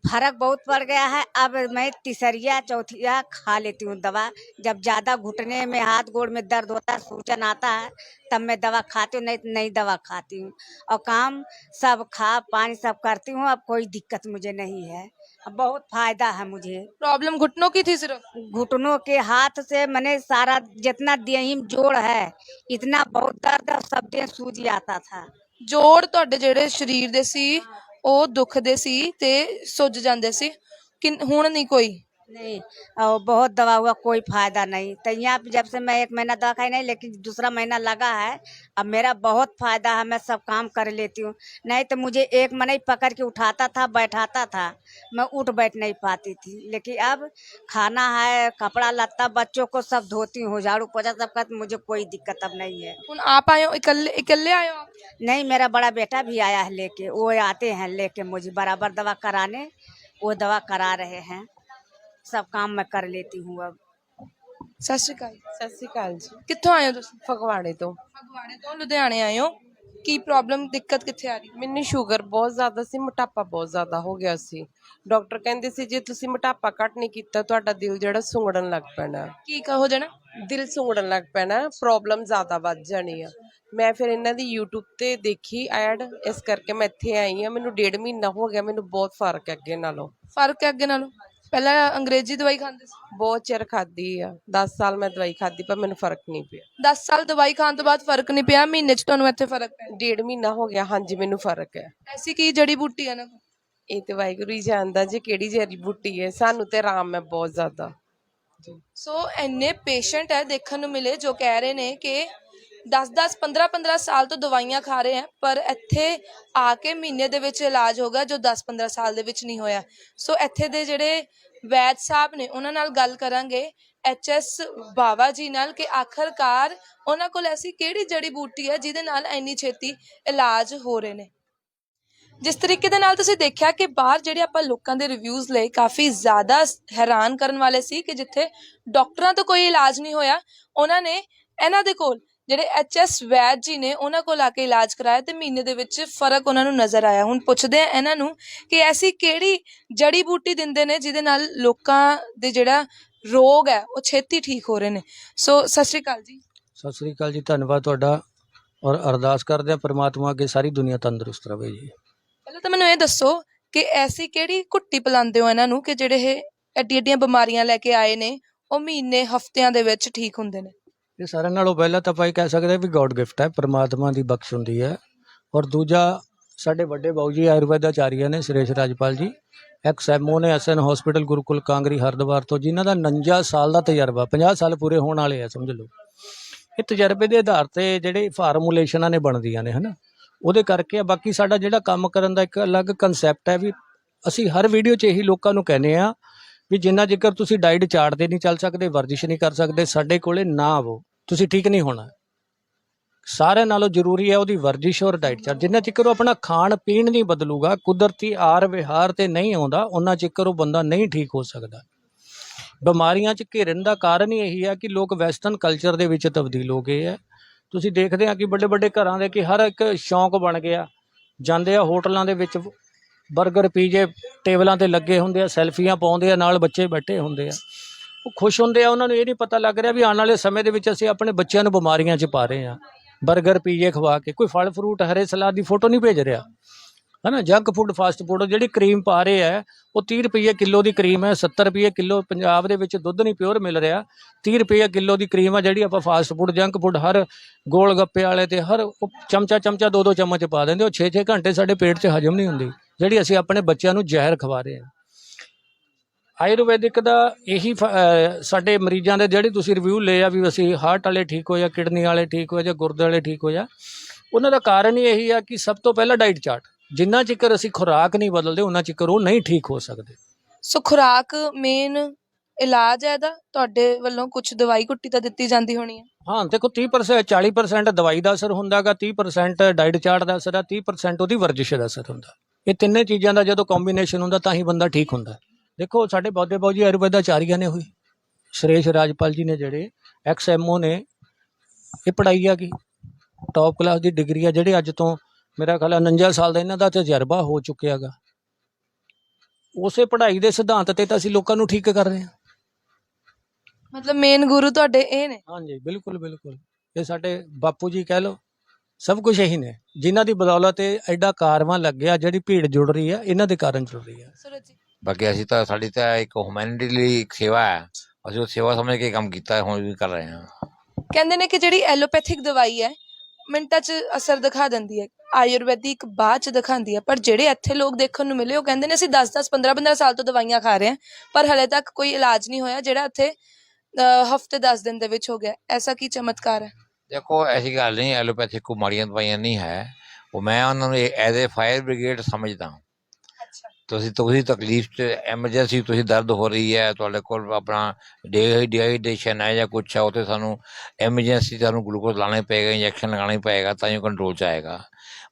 [SPEAKER 11] फर्क बहुत पड़ गया है। अब मैं तीसरिया चौथिया खा लेती हूँ दवा। जब ज़्यादा घुटने में, हाथ गोड़ में दर्द होता है, सूजन आता है, तब मैं दवा खाती हूँ, नहीं दवा खाती हूँ। और काम सब खा पानी सब करती हूँ, अब कोई दिक्कत मुझे नहीं है, अब बहुत फायदा है मुझे।
[SPEAKER 2] प्रॉब्लम घुटनों की थी सिर्फ?
[SPEAKER 11] घुटनों के, हाथ से मैंने सारा जितना देही में जोड़ है, इतना बहुत दर्द, सब दिन सूज आता था।
[SPEAKER 2] जोड़ ਤੁਹਾਡੇ ਜਿਹੜੇ ਸਰੀਰ ਦੇ ਸੀ ਉਹ ਦੁਖਦੇ ਸੀ ਤੇ ਸੁੱਜ ਜਾਂਦੇ ਸੀ, ਹੁਣ ਨਹੀਂ ਕੋਈ?
[SPEAKER 11] नहीं, और बहुत दवा हुआ, कोई फायदा नहीं। तो यहाँ पे जब से मैं 1 महीना दवा खाई नहीं, लेकिन दूसरा महीना लगा है, अब मेरा बहुत फायदा है, मैं सब काम कर लेती हूँ। नहीं तो मुझे एक महीना पकड़ के उठाता था, बैठाता था, मैं उठ बैठ नहीं पाती थी। लेकिन अब खाना है, कपड़ा लत्ता बच्चों को सब धोती हूँ, झाड़ू पोछा सब करती, मुझे कोई दिक्कत अब नहीं है।
[SPEAKER 2] ਹੁਣ आप आए हो? इकल्ले आए हो आप?
[SPEAKER 11] नहीं, मेरा बड़ा बेटा भी आया है लेके, वो आते हैं लेके मुझे बराबर दवा कराने, वो दवा करा रहे हैं, सब काम मैं कर लेती हूँ अब।
[SPEAKER 2] ਸਤਿ ਸ਼੍ਰੀ ਅਕਾਲ।
[SPEAKER 12] ਸਤਿ ਸ਼੍ਰੀ ਅਕਾਲ ਜੀ।
[SPEAKER 2] ਕਿੱਥੋਂ ਆਏ ਹੋ ਤੁਸੀਂ?
[SPEAKER 12] ਫਗਵਾੜੇ ਤੋਂ।
[SPEAKER 2] ਫਗਵਾੜੇ ਤੋਂ ਲੁਧਿਆਣੇ ਆਏ ਹੋ। ਕੀ ਪ੍ਰੋਬਲਮ, ਦਿੱਕਤ ਕਿੱਥੇ ਆ ਰਹੀ?
[SPEAKER 12] ਮੈਨੂੰ ਸ਼ੂਗਰ ਬਹੁਤ ਜ਼ਿਆਦਾ ਸੀ, ਮੋਟਾਪਾ ਬਹੁਤ ਜ਼ਿਆਦਾ ਹੋ ਗਿਆ ਸੀ। ਡਾਕਟਰ ਕਹਿੰਦੇ ਸੀ ਜੇ ਤੁਸੀਂ ਮੋਟਾਪਾ ਘੱਟ ਨਹੀਂ ਕੀਤਾ, ਤੁਹਾਡਾ ਦਿਲ ਜਿਹੜਾ ਸੁੰਗੜਨ ਲੱਗ ਪੈਣਾ।
[SPEAKER 2] ਕੀ ਕਹੋ ਜਣਾ?
[SPEAKER 12] ਦਿਲ ਸੁੰਗੜਨ ਲੱਗ ਪੈਣਾ, ਪ੍ਰੋਬਲਮ ਜ਼ਿਆਦਾ ਵੱਧ ਜਾਣੀ ਆ। ਮੈਂ ਫਿਰ ਇਹਨਾਂ ਦੀ YouTube ਤੇ ਦੇਖੀ ਐਡ, ਇਸ ਕਰਕੇ ਮੈਂ ਇੱਥੇ ਆਈ ਆ। ਮੈਨੂੰ 1.5 ਮਹੀਨਾ ਹੋ ਗਿਆ, ਮੈਨੂੰ ਬਹੁਤ ਫਰਕ ਹੈ ਅੱਗੇ ਨਾਲੋਂ।
[SPEAKER 2] ਫਰਕ ਹੈ ਅੱਗੇ ਨਾਲੋਂ? ਪਹਿਲਾਂ ਅੰਗਰੇਜ਼ੀ ਦਵਾਈ ਖਾਂਦੇ ਸੀ?
[SPEAKER 12] ਬਹੁਤ ਚਿਰ ਖਾਦੀ ਆ, 10 ਸਾਲ ਮੈਂ ਦਵਾਈ ਖਾਦੀ, ਪਰ ਮੈਨੂੰ ਫਰਕ ਨਹੀਂ ਪਿਆ।
[SPEAKER 2] 10 ਸਾਲ ਦਵਾਈ ਖਾਣ ਤੋਂ ਬਾਅਦ ਫਰਕ ਨਹੀਂ ਪਿਆ, ਮਹੀਨੇ 'ਚ ਤੁਹਾਨੂੰ ਇੱਥੇ ਫਰਕ ਪਿਆ?
[SPEAKER 12] 1.5 ਮਹੀਨਾ ਹੋ ਗਿਆ, ਹਾਂਜੀ ਮੈਨੂੰ ਫਰਕ ਹੈ।
[SPEAKER 2] ਐਸੀ ਕੀ ਜੜੀ ਬੂਟੀ ਹੈ ਨਾ?
[SPEAKER 12] ਇਹ ਤੇ ਵਾਹਿਗੁਰੂ ਹੀ ਜਾਣਦਾ ਜੀ ਕਿਹੜੀ ਜੜੀ ਬੂਟੀ ਹੈ, ਸਾਨੂੰ ਤੇ ਆਰਾਮ ਹੈ ਬਹੁਤ ਜ਼ਿਆਦਾ।
[SPEAKER 2] ਸੋ ਇੰਨੇ ਪੇਸ਼ੈਂਟ ਹੈ ਦੇਖਣ ਨੂੰ ਮਿਲੇ ਜੋ ਕਹਿ ਰਹੇ ਨੇ ਕਿ 10-10 15-15 ਸਾਲ ਤੋਂ ਦਵਾਈਆਂ ਖਾ ਰਹੇ ਹੈ, ਪਰ ਇੱਥੇ ਆ ਕੇ ਮਹੀਨੇ ਦੇ ਵਿੱਚ ਇਲਾਜ ਹੋ ਗਿਆ ਜੋ 10-15 ਸਾਲ ਦੇ ਵਿੱਚ ਨਹੀਂ ਹੋਇਆ। ਸੋ ਇੱਥੇ ਦੇ ਜਿਹੜੇ ਵੈਦ ਸਾਹਿਬ ਨੇ ਉਹਨਾਂ ਨਾਲ ਗੱਲ ਕਰਾਂਗੇ, HS ਬਾਵਾ ਜੀ ਨਾਲ, ਕਿ ਆਖਰਕਾਰ ਉਹਨਾਂ ਕੋਲ ਐਸੀ ਕਿਹੜੀ ਜੜੀ ਬੂਟੀ ਹੈ ਜਿਹਦੇ ਨਾਲ ਇੰਨੀ ਛੇਤੀ ਇਲਾਜ ਹੋ ਰਹੇ ਨੇ। ਜਿਸ ਤਰੀਕੇ ਦੇ ਨਾਲ ਤੁਸੀਂ ਦੇਖਿਆ ਕਿ ਬਾਹਰ ਜਿਹੜੇ ਆਪਾਂ ਲੋਕਾਂ ਦੇ ਰਿਵਿਊਜ਼ ਲਏ, ਕਾਫੀ ਜ਼ਿਆਦਾ ਹੈਰਾਨ ਕਰਨ ਵਾਲੇ ਸੀ ਕਿ ਜਿੱਥੇ ਡਾਕਟਰਾਂ ਤੋਂ ਕੋਈ ਇਲਾਜ ਨਹੀਂ ਹੋਇਆ, ਉਹਨਾਂ ਨੇ ਇਹਨਾਂ ਦੇ ਕੋਲ ਜਿਹੜੇ HS ਵੈਦ ਜੀ ਨੇ ਉਹਨਾਂ ਕੋਲ ਆ ਕੇ ਇਲਾਜ ਕਰਾਇਆ ਤੇ ਮਹੀਨੇ ਦੇ ਵਿੱਚ ਫਰਕ ਉਹਨਾਂ ਨੂੰ ਨਜ਼ਰ ਆਇਆ। ਹੁਣ ਪੁੱਛਦੇ ਆ ਇਹਨਾਂ ਨੂੰ ਕਿ ਐਸੀ ਕਿਹੜੀ ਜੜੀ ਬੂਟੀ ਦਿੰਦੇ ਨੇ ਜਿਹਦੇ ਨਾਲ ਲੋਕਾਂ ਦੇ ਜਿਹੜਾ ਰੋਗ ਹੈ ਉਹ ਛੇਤੀ ਠੀਕ ਹੋ ਰਹੇ ਨੇ। ਸੋ ਸਤਿ ਸ਼੍ਰੀ ਅਕਾਲ ਜੀ।
[SPEAKER 6] ਸਤਿ ਸ੍ਰੀ ਅਕਾਲ ਜੀ, ਧੰਨਵਾਦ ਤੁਹਾਡਾ, ਔਰ ਅਰਦਾਸ ਕਰਦੇ ਹਾਂ ਪਰਮਾਤਮਾ ਅੱਗੇ ਸਾਰੀ ਦੁਨੀਆ ਤੰਦਰੁਸਤ ਰਹੇ ਜੀ।
[SPEAKER 2] ਪਹਿਲਾਂ ਤਾਂ ਮੈਨੂੰ ਇਹ ਦੱਸੋ ਕਿ ਐਸੀ ਕਿਹੜੀ ਘੁੱਟੀ ਪਿਲਾਉਂਦੇ ਹੋ ਇਹਨਾਂ ਨੂੰ ਕਿ ਜਿਹੜੇ ਇਹ ਐਡੀਆਂ ਬਿਮਾਰੀਆਂ ਲੈ ਕੇ ਆਏ ਨੇ ਉਹ ਮਹੀਨੇ ਹਫ਼ਤਿਆਂ ਦੇ ਵਿੱਚ ਠੀਕ ਹੁੰਦੇ ਨੇ?
[SPEAKER 6] ਇਹ ਸਾਰਿਆਂ ਨਾਲੋਂ ਪਹਿਲਾਂ ਤਾਂ ਆਪਾਂ ਇਹ ਕਹਿ ਸਕਦੇ ਵੀ ਗੋਡ ਗਿਫਟ ਹੈ, ਪਰਮਾਤਮਾ ਦੀ ਬਖਸ਼ ਹੁੰਦੀ ਹੈ। ਔਰ ਦੂਜਾ, ਸਾਡੇ ਵੱਡੇ ਬਾਊ ਜੀ ਆਯੁਰਵੈਦ ਆਚਾਰੀਆ ਨੇ ਸੁਰੇਸ਼ ਰਾਜਪਾਲ ਜੀ, XMO ਨੇ SN ਹਸਪੀਟਲ ਗੁਰੂਕੁਲ ਕਾਂਗਰੀ ਹਰਿਦੁਆਰ ਤੋਂ, ਜਿਨ੍ਹਾਂ ਦਾ 49 ਸਾਲ ਦਾ ਤਜਰਬਾ, 50 ਸਾਲ ਪੂਰੇ ਹੋਣ ਵਾਲੇ ਆ ਸਮਝ ਲਓ। ਇਹ ਤਜਰਬੇ ਦੇ ਆਧਾਰ ਤੇ ਜਿਹੜੇ ਫਾਰਮੂਲੇਸ਼ਨਾਂ ਨੇ ਬਣਦੀਆਂ ਨੇ ਹਨਾ, ਉਹਦੇ ਕਰਕੇ ਆ। ਬਾਕੀ ਸਾਡਾ ਜਿਹੜਾ ਕੰਮ ਕਰਨ ਦਾ ਇੱਕ ਅਲੱਗ ਕਨਸੈਪਟ ਹੈ ਵੀ ਅਸੀਂ ਹਰ ਵੀਡੀਓ 'ਚ ਇਹੀ ਲੋਕਾਂ ਨੂੰ ਕਹਿੰਦੇ ਆ ਵੀ ਜਿੰਨਾ ਜੇਕਰ ਤੁਸੀਂ ਡਾਈਟ ਚਾਰਟ ਤੇ ਨਹੀਂ ਚੱਲ ਸਕਦੇ, ਵਰਜਿਸ਼ ਨਹੀਂ ਕਰ ਸਕਦੇ, ਸਾਡੇ ਕੋਲੇ ਨਾ ਆਵੋ, ਤੁਸੀਂ ਠੀਕ ਨਹੀਂ ਹੋਣਾ। ਸਾਰਿਆਂ ਨਾਲੋਂ ਜ਼ਰੂਰੀ ਹੈ ਉਹਦੀ ਵਰਜਿਸ਼ ਔਰ ਡਾਈਟ ਚਾਰਟ। ਜਿੰਨਾ ਚਿਕਰ ਉਹ ਆਪਣਾ ਖਾਣ ਪੀਣ ਨਹੀਂ ਬਦਲੂਗਾ, ਕੁਦਰਤੀ ਆਰ ਵਿਹਾਰ ਤੇ ਨਹੀਂ ਆਉਂਦਾ, ਉਹਨਾਂ ਚਿਕਰ ਉਹ ਬੰਦਾ ਨਹੀਂ ਠੀਕ ਹੋ ਸਕਦਾ। ਬਿਮਾਰੀਆਂ 'ਚ ਘਿਰਨ ਦਾ ਕਾਰਨ ਹੀ ਇਹੀ ਹੈ ਕਿ ਲੋਕ ਵੈਸਟਰਨ ਕਲਚਰ ਦੇ ਵਿੱਚ ਤਬਦੀਲ ਹੋ ਗਏ ਹੈ। ਤੁਸੀਂ ਦੇਖਦੇ ਆ ਕਿ ਵੱਡੇ ਵੱਡੇ ਘਰਾਂ ਦੇ ਕਿ ਹਰ ਇੱਕ ਸ਼ੌਂਕ ਬਣ ਗਿਆ, ਜਾਂਦੇ ਆ ਹੋਟਲਾਂ ਦੇ ਵਿੱਚ, ਬਰਗਰ ਪੀਜੇ ਟੇਬਲਾਂ ਤੇ ਲੱਗੇ ਹੁੰਦੇ ਆ, ਸੈਲਫੀਆਂ ਪਾਉਂਦੇ ਆ, ਨਾਲ ਬੱਚੇ ਬੈਠੇ ਹੁੰਦੇ ਆ, ਉਹ ਖੁਸ਼ ਹੁੰਦੇ ਆ। ਉਹਨਾਂ ਨੂੰ ਇਹ ਨਹੀਂ ਪਤਾ ਲੱਗ ਰਿਹਾ ਵੀ ਆਉਣ ਵਾਲੇ ਸਮੇਂ ਦੇ ਵਿੱਚ ਅਸੀਂ ਆਪਣੇ ਬੱਚਿਆਂ ਨੂੰ ਬਿਮਾਰੀਆਂ 'ਚ ਪਾ ਰਹੇ ਹਾਂ ਬਰਗਰ ਪੀਜੇ ਖਵਾ ਕੇ। ਕੋਈ ਫਲ ਫਰੂਟ ਹਰੇ ਸਲਾਦ ਦੀ ਫੋਟੋ ਨਹੀਂ ਭੇਜ ਰਿਹਾ ਹੈ ਨਾ। ਜੰਕ ਫੂਡ ਫਾਸਟ ਫੂਡ, ਜਿਹੜੀ ਕਰੀਮ ਪਾ ਰਹੇ ਆ ਉਹ 30 ਰੁਪਏ ਕਿਲੋ ਦੀ ਕਰੀਮ ਹੈ, 70 ਰੁਪਏ ਕਿਲੋ। ਪੰਜਾਬ ਦੇ ਵਿੱਚ ਦੁੱਧ ਨਹੀਂ ਪਿਓਰ ਮਿਲ ਰਿਹਾ, 30 ਰੁਪਏ ਕਿਲੋ ਦੀ ਕਰੀਮ ਆ ਜਿਹੜੀ ਆਪਾਂ ਫਾਸਟ ਫੂਡ ਜੰਕ ਫੂਡ ਹਰ ਗੋਲ ਗੱਪੇ ਵਾਲੇ ਤੇ ਹਰ ਚਮਚਾ 2-2 ਚਮਚ ਪਾ ਦਿੰਦੇ। ਉਹ 6-6 ਘੰਟੇ ਸਾਡੇ ਪੇਟ 'ਚ ਹਜਮ ਨਹੀਂ ਹੁੰਦੀ, ਜਿਹੜੀ ਅਸੀਂ ਆਪਣੇ ਬੱਚਿਆਂ ਨੂੰ ਜ਼ਹਿਰ ਖਵਾ ਰਹੇ ਹਾਂ। ਆਯੁਰਵੈਦਿਕ ਦਾ ਇਹੀ ਸਾਡੇ ਮਰੀਜ਼ਾਂ ਦੇ ਜਿਹੜੇ ਤੁਸੀਂ ਰਿਵਿਊ ਲਏ ਆ ਵੀ ਅਸੀਂ ਹਾਰਟ ਵਾਲੇ ਠੀਕ ਹੋ ਜਾਂ ਕਿਡਨੀ ਵਾਲੇ ਠੀਕ ਹੋ ਜਾਂ ਗੁਰਦੇ ਵਾਲੇ ਠੀਕ ਹੋ ਜਾਂ, ਉਹਨਾਂ ਦਾ ਕਾਰਨ ਹੀ ਇਹੀ ਆ ਕਿ ਸਭ ਤੋਂ ਪਹਿਲਾਂ ਡਾਈਟ ਚਾਰਟ। ਜਿੰਨਾ ਚਿਕਰ ਅਸੀਂ ਖੁਰਾਕ ਨਹੀਂ ਬਦਲਦੇ ਉਹਨਾਂ ਚਿਕਰ ਉਹ ਨਹੀਂ ਠੀਕ ਹੋ ਸਕਦੇ।
[SPEAKER 2] ਸੋ ਖੁਰਾਕ ਮੇਨ ਇਲਾਜ ਹੈ ਇਹਦਾ। ਤੁਹਾਡੇ ਵੱਲੋਂ ਕੁਝ ਦਵਾਈ ਘੁੱਟੀ ਤਾਂ ਦਿੱਤੀ ਜਾਂਦੀ ਹੋਣੀ ਹੈ?
[SPEAKER 6] ਹਾਂ ਦੇਖੋ 30% 40% ਦਵਾਈ ਦਾ ਅਸਰ ਹੁੰਦਾ ਗਾ, 30% ਡਾਈਟ ਚਾਰਟ ਦਾ ਅਸਰ ਆ, 30% ਉਹਦੀ ਵਰਜਿਸ਼ ਦਾ ਅਸਰ ਹੁੰਦਾ। ਇਹ ਤਿੰਨੇ ਚੀਜ਼ਾਂ ਦਾ ਜਦੋਂ ਕੰਬੀਨੇਸ਼ਨ ਹੁੰਦਾ ਤਾਂ ਹੀ ਬੰਦਾ ਠੀਕ ਹੁੰਦਾ। ਦੇਖੋ ਸਾਡੇ ਬੌਦੇ ਬਾਊ ਜੀ ਆਯੁਰਵੈਦਾਚਾਰੀਆ ਨੇ ਹੋਈ, ਸੁਰੇਸ਼ ਰਾਜਪਾਲ ਜੀ ਨੇ ਜਿਹੜੇ XMO ਨੇ, ਇਹ ਪੜ੍ਹਾਈ ਆ ਗਈ ਟੌਪ ਕਲਾਸ ਦੀ ਡਿਗਰੀ ਆ, ਜਿਹੜੇ ਅੱਜ ਤੋਂ ਮੇਰਾ ਖਿਆਲ 49 ਸਾਲ ਦਾ ਇਹਨਾਂ ਦਾ ਤਜਰਬਾ ਹੋ ਚੁੱਕਿਆ ਗਾ। ਉਸੇ ਪੜ੍ਹਾਈ ਦੇ ਸਿਧਾਂਤ ਤੇ ਤਾਂ ਅਸੀਂ ਲੋਕਾਂ ਨੂੰ ਠੀਕ ਕਰ ਰਹੇ ਹਾਂ।
[SPEAKER 2] ਮਤਲਬ ਮੇਨ ਗੁਰੂ ਤੁਹਾਡੇ ਇਹ ਨੇ?
[SPEAKER 6] ਹਾਂਜੀ ਬਿਲਕੁਲ ਬਿਲਕੁਲ, ਇਹ ਸਾਡੇ ਬਾਪੂ ਜੀ ਕਹਿ ਲਓ, ਸਭ ਕੁਝ ਇਹੀ ਨੇ, ਜਿਨ੍ਹਾਂ ਦੀ ਬਦੌਲਤ ਐਡਾ ਕਾਰਵਾਂ ਲੱਗਿਆ, ਜਿਹੜੀ ਭੀੜ ਜੁੜ ਰਹੀ ਆ ਇਹਨਾਂ ਦੇ ਕਾਰਨ ਜੁੜ ਰਹੀ ਆ।
[SPEAKER 5] ਬਾਕੀ ਅਸੀਂ ਤਾਂ ਸਾਡੀ ਤਾਂ ਇੱਕ ਹਿਊਮੈਨਿਟੀ ਲਈ ਇੱਕ ਸੇਵਾ ਹੈ, ਅਸੀਂ ਉਹ ਸੇਵਾ ਸਮਝ ਕੇ ਕੰਮ ਕੀਤਾ, ਹੁਣ ਵੀ ਕਰ ਰਹੇ ਹਾਂ।
[SPEAKER 2] ਕਹਿੰਦੇ ਨੇ ਕਿ ਜਿਹੜੀ ਐਲੋਪੈਥਿਕ ਦਵਾਈ ਹੈ ਮਿੰਟਾਂ 'ਚ ਅਸਰ ਦਿਖਾ ਦਿੰਦੀ ਹੈ, ਆਯੁਰਵੈਦਿਕ ਬਾਅਦ 'ਚ ਦਿਖਾਉਂਦੀ ਹੈ, ਪਰ ਜਿਹੜੇ ਇੱਥੇ ਲੋਕ ਦੇਖਣ ਨੂੰ ਮਿਲੇ ਉਹ ਕਹਿੰਦੇ ਨੇ ਅਸੀਂ 10-10 15-15 ਸਾਲ ਤੋਂ ਦਵਾਈਆਂ ਖਾ ਰਹੇ ਹਾਂ ਪਰ ਹਲੇ ਤੱਕ ਕੋਈ ਇਲਾਜ ਨਹੀਂ ਹੋਇਆ, ਜਿਹੜਾ ਇੱਥੇ ਹਫ਼ਤੇ 10 ਦਿਨ ਦੇ ਵਿੱਚ ਹੋ ਗਿਆ। ਐਸਾ ਕੀ ਚਮਤਕਾਰ ਹੈ?
[SPEAKER 5] ਦੇਖੋ ਐਸੀ ਗੱਲ ਨਹੀਂ, ਐਲੋਪੈਥਿਕ ਕੋਈ ਮਾੜੀਆਂ ਦਵਾਈਆਂ ਨਹੀਂ ਹੈ, ਉਹ ਮੈਂ ਉਹਨਾਂ ਨੂੰ ਐਜ਼ ਏ ਫਾਇਰ ਬ੍ਰਿਗੇਡ ਸਮਝਦਾ। ਤੁਸੀਂ ਤਕਲੀਫ 'ਚ ਐਮਰਜੈਂਸੀ, ਤੁਸੀਂ ਦਰਦ ਹੋ ਰਹੀ ਹੈ, ਤੁਹਾਡੇ ਕੋਲ ਆਪਣਾ ਡੀਹਾਈਡ੍ਰੇਸ਼ਨ ਹੈ ਜਾਂ ਕੁਛ ਹੈ, ਉਹ 'ਤੇ ਸਾਨੂੰ ਐਮਰਜੈਂਸੀ ਤੁਹਾਨੂੰ ਗਲੂਕੋਜ਼ ਲਾਉਣਾ ਹੀ ਪਏਗਾ, ਇੰਜੈਕਸ਼ਨ ਲਗਾਉਣਾ ਹੀ ਪਏਗਾ ਤਾਂ ਹੀ ਕੰਟਰੋਲ 'ਚ ਆਏਗਾ।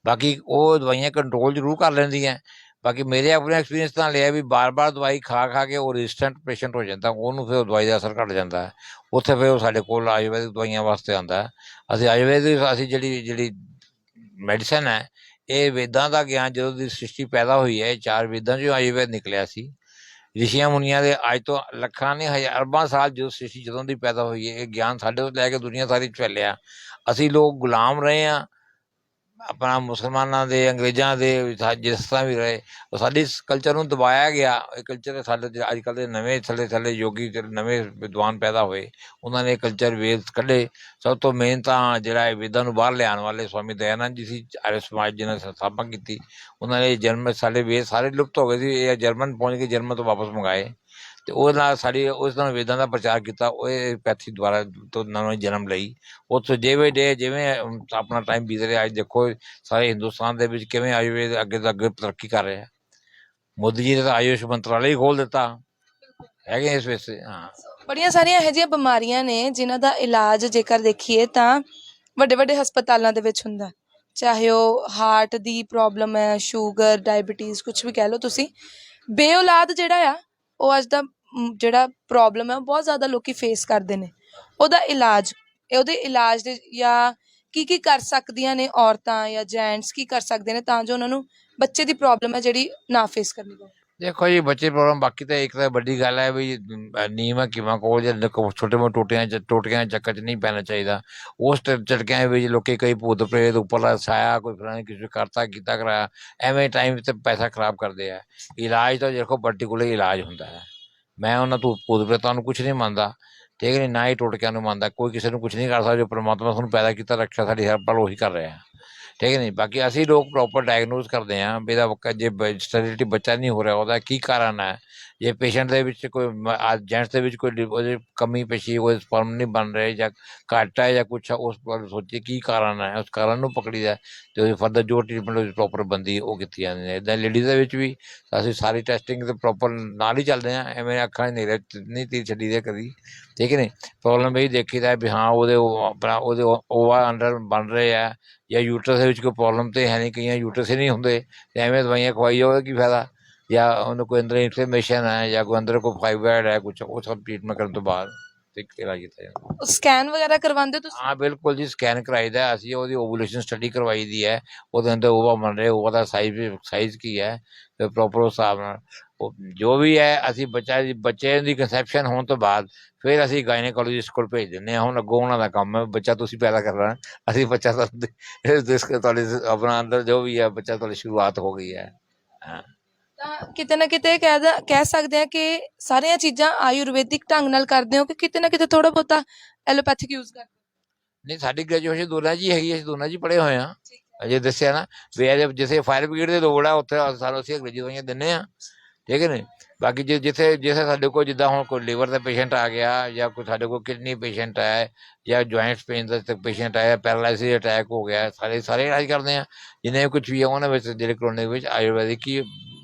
[SPEAKER 5] ਬਾਕੀ ਉਹ ਦਵਾਈਆਂ ਕੰਟਰੋਲ ਜ਼ਰੂਰ ਕਰ ਲੈਂਦੀਆਂ। ਬਾਕੀ ਮੇਰੇ ਆਪਣੇ ਐਕਸਪੀਰੀਅੰਸ ਨਾਲ ਇਹ ਹੈ ਵੀ ਬਾਰ-ਬਾਰ ਦਵਾਈ ਖਾ ਕੇ ਉਹ ਰੈਜ਼ਿਸਟੈਂਟ ਪੇਸ਼ੈਂਟ ਹੋ ਜਾਂਦਾ, ਉਹਨੂੰ ਫਿਰ ਉਹ ਦਵਾਈ ਦਾ ਅਸਰ ਘੱਟ ਜਾਂਦਾ ਹੈ। ਉੱਥੇ ਫਿਰ ਉਹ ਸਾਡੇ ਕੋਲ ਆਯੁਰਵੈਦਿਕ ਦਵਾਈਆਂ ਵਾਸਤੇ ਆਉਂਦਾ। ਅਸੀਂ ਆਯੁਰਵੈਦਿਕ ਜਿਹੜੀ ਮੈਡੀਸਨ ਹੈ, ਇਹ ਵੇਦਾਂ ਦਾ ਗਿਆਨ, ਜਦੋਂ ਦੀ ਸ੍ਰਿਸ਼ਟੀ ਪੈਦਾ ਹੋਈ ਹੈ, 4 ਵੇਦਾਂ 'ਚੋਂ ਆਯੁਰਵੈਦ ਨਿਕਲਿਆ ਸੀ। ਰਿਸ਼ੀਆਂ ਮੁਨੀਆਂ ਦੇ ਅੱਜ ਤੋਂ ਲੱਖਾਂ ਨਹੀਂ ਅਰਬਾਂ ਸਾਲ ਜਦੋਂ ਸ੍ਰਿਸ਼ਟੀ ਜਦੋਂ ਦੀ ਪੈਦਾ ਹੋਈ ਹੈ, ਇਹ ਗਿਆਨ ਸਾਡੇ ਤੋਂ ਲੈ ਕੇ ਦੁਨੀਆ ਸਾਰੀ 'ਚ ਫੈਲਿਆ। ਅਸੀਂ ਲੋਕ ਗੁਲਾਮ ਰਹੇ ਹਾਂ ਆਪਣਾ ਮੁਸਲਮਾਨਾਂ ਦੇ, ਅੰਗਰੇਜ਼ਾਂ ਦੇ, ਜਿਸ ਤਰ੍ਹਾਂ ਵੀ ਰਹੇ, ਉਹ ਸਾਡੀ ਕਲਚਰ ਨੂੰ ਦਬਾਇਆ ਗਿਆ। ਇਹ ਕਲਚਰ ਸਾਡੇ ਅੱਜ ਕੱਲ੍ਹ ਦੇ ਨਵੇਂ ਥੱਲੇ ਯੋਗੀ ਨਵੇਂ ਵਿਦਵਾਨ ਪੈਦਾ ਹੋਏ, ਉਹਨਾਂ ਨੇ ਕਲਚਰ ਵੇਦ ਕੱਢੇ। ਸਭ ਤੋਂ ਮੇਨ ਤਾਂ ਜਿਹੜਾ ਇਹ ਵੇਦਾਂ ਨੂੰ ਬਾਹਰ ਲਿਆਉਣ ਵਾਲੇ ਸਵਾਮੀ ਦਇਆਨੰਦ ਜੀ ਸੀ, ਆਰੀਆ ਸਮਾਜ ਜਿਹਨਾਂ ਨੇ ਸਥਾਪਨਾ ਕੀਤੀ। ਉਹਨਾਂ ਨੇ ਜਰਮਨ, ਸਾਡੇ ਵੇਦ ਸਾਰੇ ਲੁਪਤ ਹੋ ਗਏ ਸੀ, ਇਹ ਜਰਮਨ ਪਹੁੰਚ ਕੇ ਜਰਮਨ ਤੋਂ ਵਾਪਸ ਮੰਗਾਏ ਅਤੇ ਉਹਦੇ ਨਾਲ ਉਸ ਨਾਲ ਵੇਦਾਂ ਦਾ ਪ੍ਰਚਾਰ ਕੀਤਾ। ਉਹ ਪੈਥੀ ਦੁਆਰਾ ਤੋਂ ਨਵਾਂ ਜਨਮ ਲਈ। ਉੱਥੋਂ ਜਿਵੇਂ ਆਪਣਾ ਟਾਈਮ ਬੀਤ ਰਿਹਾ, ਅੱਜ ਦੇਖੋ ਸਾਰੇ ਹਿੰਦੁਸਤਾਨ ਦੇ ਵਿੱਚ ਕਿਵੇਂ ਆਯੁਰਵੇਦ ਅੱਗੇ ਤੋਂ ਅੱਗੇ ਤਰੱਕੀ ਕਰ ਰਿਹਾ। ਮੋਦੀ ਜੀ ਨੇ ਤਾਂ ਆਯੁਸ਼ ਮੰਤਰਾਲਾ ਹੀ ਖੋਲ੍ਹ ਦਿੱਤਾ, ਹੈਗੇ ਇਸ ਵਿੱਚ। ਹਾਂ,
[SPEAKER 2] ਬੜੀਆਂ ਸਾਰੀਆਂ ਇਹੋ ਜਿਹੀਆਂ ਬਿਮਾਰੀਆਂ ਨੇ ਜਿਨ੍ਹਾਂ ਦਾ ਇਲਾਜ ਜੇਕਰ ਦੇਖੀਏ ਤਾਂ ਵੱਡੇ ਵੱਡੇ ਹਸਪਤਾਲਾਂ ਦੇ ਵਿੱਚ ਹੁੰਦਾ, ਚਾਹੇ ਉਹ ਹਾਰਟ ਦੀ ਪ੍ਰੋਬਲਮ ਹੈ, ਸ਼ੂਗਰ, ਡਾਇਬਟੀਜ਼, ਕੁਛ ਵੀ ਕਹਿ ਲਓ ਤੁਸੀਂ। ਬੇਔਲਾਦ ਜਿਹੜਾ ਆ ਉਹ ਅੱਜ ਦਾ ਜਿਹੜਾ ਪ੍ਰੋਬਲਮ ਹੈ ਉਹ ਬਹੁਤ ਜ਼ਿਆਦਾ ਲੋਕੀ ਫੇਸ ਕਰਦੇ ਨੇ। ਉਹਦੇ ਇਲਾਜ ਦੇ ਜਾਂ ਕੀ ਕਰ ਸਕਦੀਆਂ ਨੇ ਔਰਤਾਂ ਜਾਂ ਜੈਂਟਸ, ਕੀ ਕਰ ਸਕਦੇ ਨੇ ਤਾਂ ਜੋ ਉਹਨਾਂ ਨੂੰ ਬੱਚੇ ਦੀ ਪ੍ਰੋਬਲਮ ਹੈ ਜਿਹੜੀ ਨਾ ਫੇਸ ਕਰਨੀ ਪਵੇ?
[SPEAKER 5] ਦੇਖੋ ਜੀ, ਬੱਚੇ ਪ੍ਰੋਬਲਮ ਬਾਕੀ ਤਾਂ ਇੱਕ ਤਾਂ ਵੱਡੀ ਗੱਲ ਹੈ ਵੀ ਨੀਮ ਹਕੀਮਾਂ ਕੋਲ ਜਾਂ ਛੋਟੇ ਮੋਟੇ ਟੋਟਕਿਆਂ ਚੱਕਰ 'ਚ ਨਹੀਂ ਪੈਣਾ ਚਾਹੀਦਾ। ਉਸ ਝਟਕਿਆਂ ਵਿੱਚ ਲੋਕੀ ਕਈ ਭੂਤ ਪ੍ਰੇਤ ਉੱਪਰਲਾ ਛਾਇਆ, ਕੋਈ ਫਲਾਣੇ ਕਿਸੇ ਕਰਤਾ ਕੀਤਾ ਕਰਾਇਆ, ਐਵੇਂ ਟਾਈਮ 'ਤੇ ਪੈਸਾ ਖਰਾਬ ਕਰਦੇ ਆ। ਇਲਾਜ ਤਾਂ ਦੇਖੋ ਪਰਟੀਕੂਲਰ ਇਲਾਜ ਹੁੰਦਾ ਹੈ। ਮੈਂ ਉਹਨਾਂ ਤੋਂ ਭੂਤ ਪ੍ਰੇਤਾਂ ਨੂੰ ਕੁਛ ਨਹੀਂ ਮੰਨਦਾ, ਠੀਕ ਨਹੀਂ, ਨਾ ਹੀ ਟੋਟਕਿਆਂ ਨੂੰ ਮੰਨਦਾ। ਕੋਈ ਕਿਸੇ ਨੂੰ ਕੁਛ ਨਹੀਂ ਕਰ ਸਕਦਾ, ਜੋ ਪਰਮਾਤਮਾ ਤੁਹਾਨੂੰ ਪੈਦਾ ਕੀਤਾ, ਰੱਖਿਆ ਸਾਡੀ ਹਰ ਪਲ ਉਹੀ ਕਰ ਰਿਹਾ, ਠੀਕ ਨਹੀਂ। ਬਾਕੀ ਅਸੀਂ ਲੋਕ ਪ੍ਰੋਪਰ ਡਾਇਗਨੋਸ ਕਰਦੇ ਹਾਂ ਵੀ ਇਹਦਾ ਜੇ ਸਟੈਬਿਲਿਟੀ ਬੱਚਾ ਨਹੀਂ ਹੋ ਰਿਹਾ ਉਹਦਾ ਕੀ ਕਾਰਨ ਹੈ। ਜੇ ਪੇਸ਼ੈਂਟ ਦੇ ਵਿੱਚ ਕੋਈ ਜੈਂਟਸ ਦੇ ਵਿੱਚ ਕੋਈ ਉਹਦੀ ਕਮੀ ਪੇਸ਼ੀ ਕੋਈ ਸਪਰਮ ਨਹੀਂ ਬਣ ਰਹੇ ਜਾਂ ਘੱਟ ਹੈ ਜਾਂ ਕੁਛ ਉਸ ਬਾਰੇ ਸੋਚੀਏ ਕੀ ਕਾਰਨ ਹੈ, ਉਸ ਕਾਰਨ ਨੂੰ ਪਕੜੀਦਾ ਅਤੇ ਉਹਦੀ ਫਰਦਰ ਜੋ ਟ੍ਰੀਟਮੈਂਟ ਪ੍ਰੋਪਰ ਬੰਦੀ ਉਹ ਕੀਤੀ ਜਾਂਦੀ ਹੈ। ਇੱਦਾਂ ਲੇਡੀਜ਼ ਦੇ ਵਿੱਚ ਵੀ ਅਸੀਂ ਸਾਰੀ ਟੈਸਟਿੰਗ ਤੇ ਪ੍ਰੋਪਰ ਨਾਲ ਹੀ ਚੱਲਦੇ ਹਾਂ। ਐਵੇਂ ਅੱਖਾਂ 'ਚ ਨੇਰੇ ਨਹੀਂ ਤੀਰ ਛੱਡੀ ਦੇ ਕਦੀ, ਠੀਕ ਨਹੀਂ। ਪ੍ਰੋਬਲਮ ਇਹ ਦੇਖੀਦਾ ਵੀ ਹਾਂ ਉਹਦੇ ਆਪਣਾ ਉਹਦੇ ਓਵਾ ਅੰਡਰ ਬਣ ਰਹੇ ਆ ਜਾਂ ਯੂਟਰਸ ਦੇ ਵਿੱਚ ਕੋਈ ਪ੍ਰੋਬਲਮ ਤਾਂ ਹੈ ਨਹੀਂ, ਕਈਆਂ ਯੂਟਰਸ ਹੀ ਨਹੀਂ ਹੁੰਦੇ ਅਤੇ ਐਵੇਂ ਦਵਾਈਆਂ ਖਵਾਈ ਜਾਓ ਕੀ ਫਾਇਦਾ। ਜਾਂ ਉਹਨੂੰ ਕੋਈ ਅੰਦਰ ਇਨਫਲੇਮੇਸ਼ਨ ਹੈ ਜਾਂ ਕੋਈ ਅੰਦਰ ਕੋਈ ਫਾਈਬਰਾਇਡ ਹੈ ਕੁਛ, ਉਹ ਸਭ ਟ੍ਰੀਟਮੈਂਟ ਕਰਨ ਤੋਂ ਬਾਅਦ ਇਲਾਜ ਕੀਤਾ ਜਾਂਦਾ।
[SPEAKER 2] ਸਕੈਨ ਵਗੈਰਾ ਕਰਵਾਉਂਦੇ ਹੋ ਤੁਸੀਂ?
[SPEAKER 5] ਹਾਂ ਬਿਲਕੁਲ ਜੀ, ਸਕੈਨ ਕਰਾਈਦਾ ਅਸੀਂ। ਉਹਦੀ ਓਵੂਲੇਸ਼ਨ ਸਟੱਡੀ ਕਰਵਾਈ ਦੀ ਹੈ, ਉਹਦੇ ਅੰਦਰ ਓਵਾ ਬਣ ਰਿਹਾ, ਓਵਾ ਦਾ ਸਾਈਜ਼ ਕੀ ਹੈ ਅਤੇ ਪ੍ਰੋਪਰ ਉਸ ਹਿਸਾਬ ਨਾਲ ਉਹ ਜੋ ਵੀ ਹੈ ਅਸੀਂ ਬੱਚੇ ਦੀ ਕੰਸੈਪਸ਼ਨ ਹੋਣ ਤੋਂ ਬਾਅਦ ਫਿਰ ਅਸੀਂ ਗਾਇਨੇਕੋਲੋਜਿਸਟ ਕੋਲ ਭੇਜ ਦਿੰਦੇ ਹਾਂ। ਹੁਣ ਅੱਗੋਂ ਉਹਨਾਂ ਦਾ ਕੰਮ ਹੈ, ਬੱਚਾ ਤੁਸੀਂ ਪੈਦਾ ਕਰਨਾ, ਅਸੀਂ ਬੱਚਾ ਤੁਹਾਡੇ ਆਪਣਾ ਅੰਦਰ ਜੋ ਵੀ ਹੈ ਬੱਚਾ ਤੁਹਾਡੀ ਸ਼ੁਰੂਆਤ ਹੋ ਗਈ ਹੈ। ਹਾਂ
[SPEAKER 2] ਤਾਂ ਕਿਤੇ ਨਾ ਕਿਤੇ ਕਹਿ ਸਕਦੇ ਹਾਂ ਕਿ ਸਾਰੀਆਂ ਚੀਜ਼ਾਂ ਆਯੁਰਵੈਦਿਕ ਢੰਗ ਨਾਲ ਕਰਦੇ ਹੋ ਕਿ ਕਿਤੇ ਨਾ ਕਿਤੇ ਥੋੜਾ ਬਹੁਤਾ ਐਲੋਪੈਥਿਕ ਯੂਜ਼ ਕਰਦੇ ਹੋ?
[SPEAKER 5] ਨਹੀਂ, ਸਾਡੀ ਗ੍ਰੈਜੂਏਸ਼ਨ ਦੋਨਾਂ 'ਚ ਹੀ ਹੈਗੀ, ਅਸੀਂ ਦੋਨਾਂ 'ਚ ਹੀ ਪੜ੍ਹੇ ਹੋਏ ਹਾਂ। ਅਜੇ ਦੱਸਿਆ ਨਾ ਵੀ ਜਿੱਥੇ ਫਾਇਰ ਬ੍ਰਿਗੇਡ ਦੀ ਲੋੜ ਆ ਉੱਥੇ ਸਾਨੂੰ ਅਸੀਂ ਅੰਗਰੇਜ਼ੀ ਦਵਾਈਆਂ ਦਿੰਦੇ ਹਾਂ, ਠੀਕ ਹੈ ਨਹੀਂ। ਬਾਕੀ ਜਿੱਥੇ ਸਾਡੇ ਕੋਲ ਜਿੱਦਾਂ ਹੁਣ ਕੋਈ ਲੀਵਰ ਦਾ ਪੇਸ਼ੈਂਟ ਆ ਗਿਆ ਜਾਂ ਕੋਈ ਸਾਡੇ ਕੋਲ ਕਿਡਨੀ ਪੇਸ਼ੈਂਟ ਹੈ ਜਾਂ ਜੁਆਇੰਟਸ ਪੇਨ ਦਾ ਪੇਸ਼ੈਂਟ ਆਇਆ, ਪੈਰਾਲਾਈਸਿਸ ਅਟੈਕ ਹੋ ਗਿਆ, ਸਾਰੇ ਇਲਾਜ ਕਰਦੇ ਹਾਂ। ਜਿੰਨੇ ਕੁਛ ਵੀ ਆ ਉਹਨਾਂ ਵਿੱਚ ਜਿਹੜੇ ਕਲੋਨਿਕ ਵਿੱਚ ਆਯੁਰਵੈਦਿਕ ਹੀ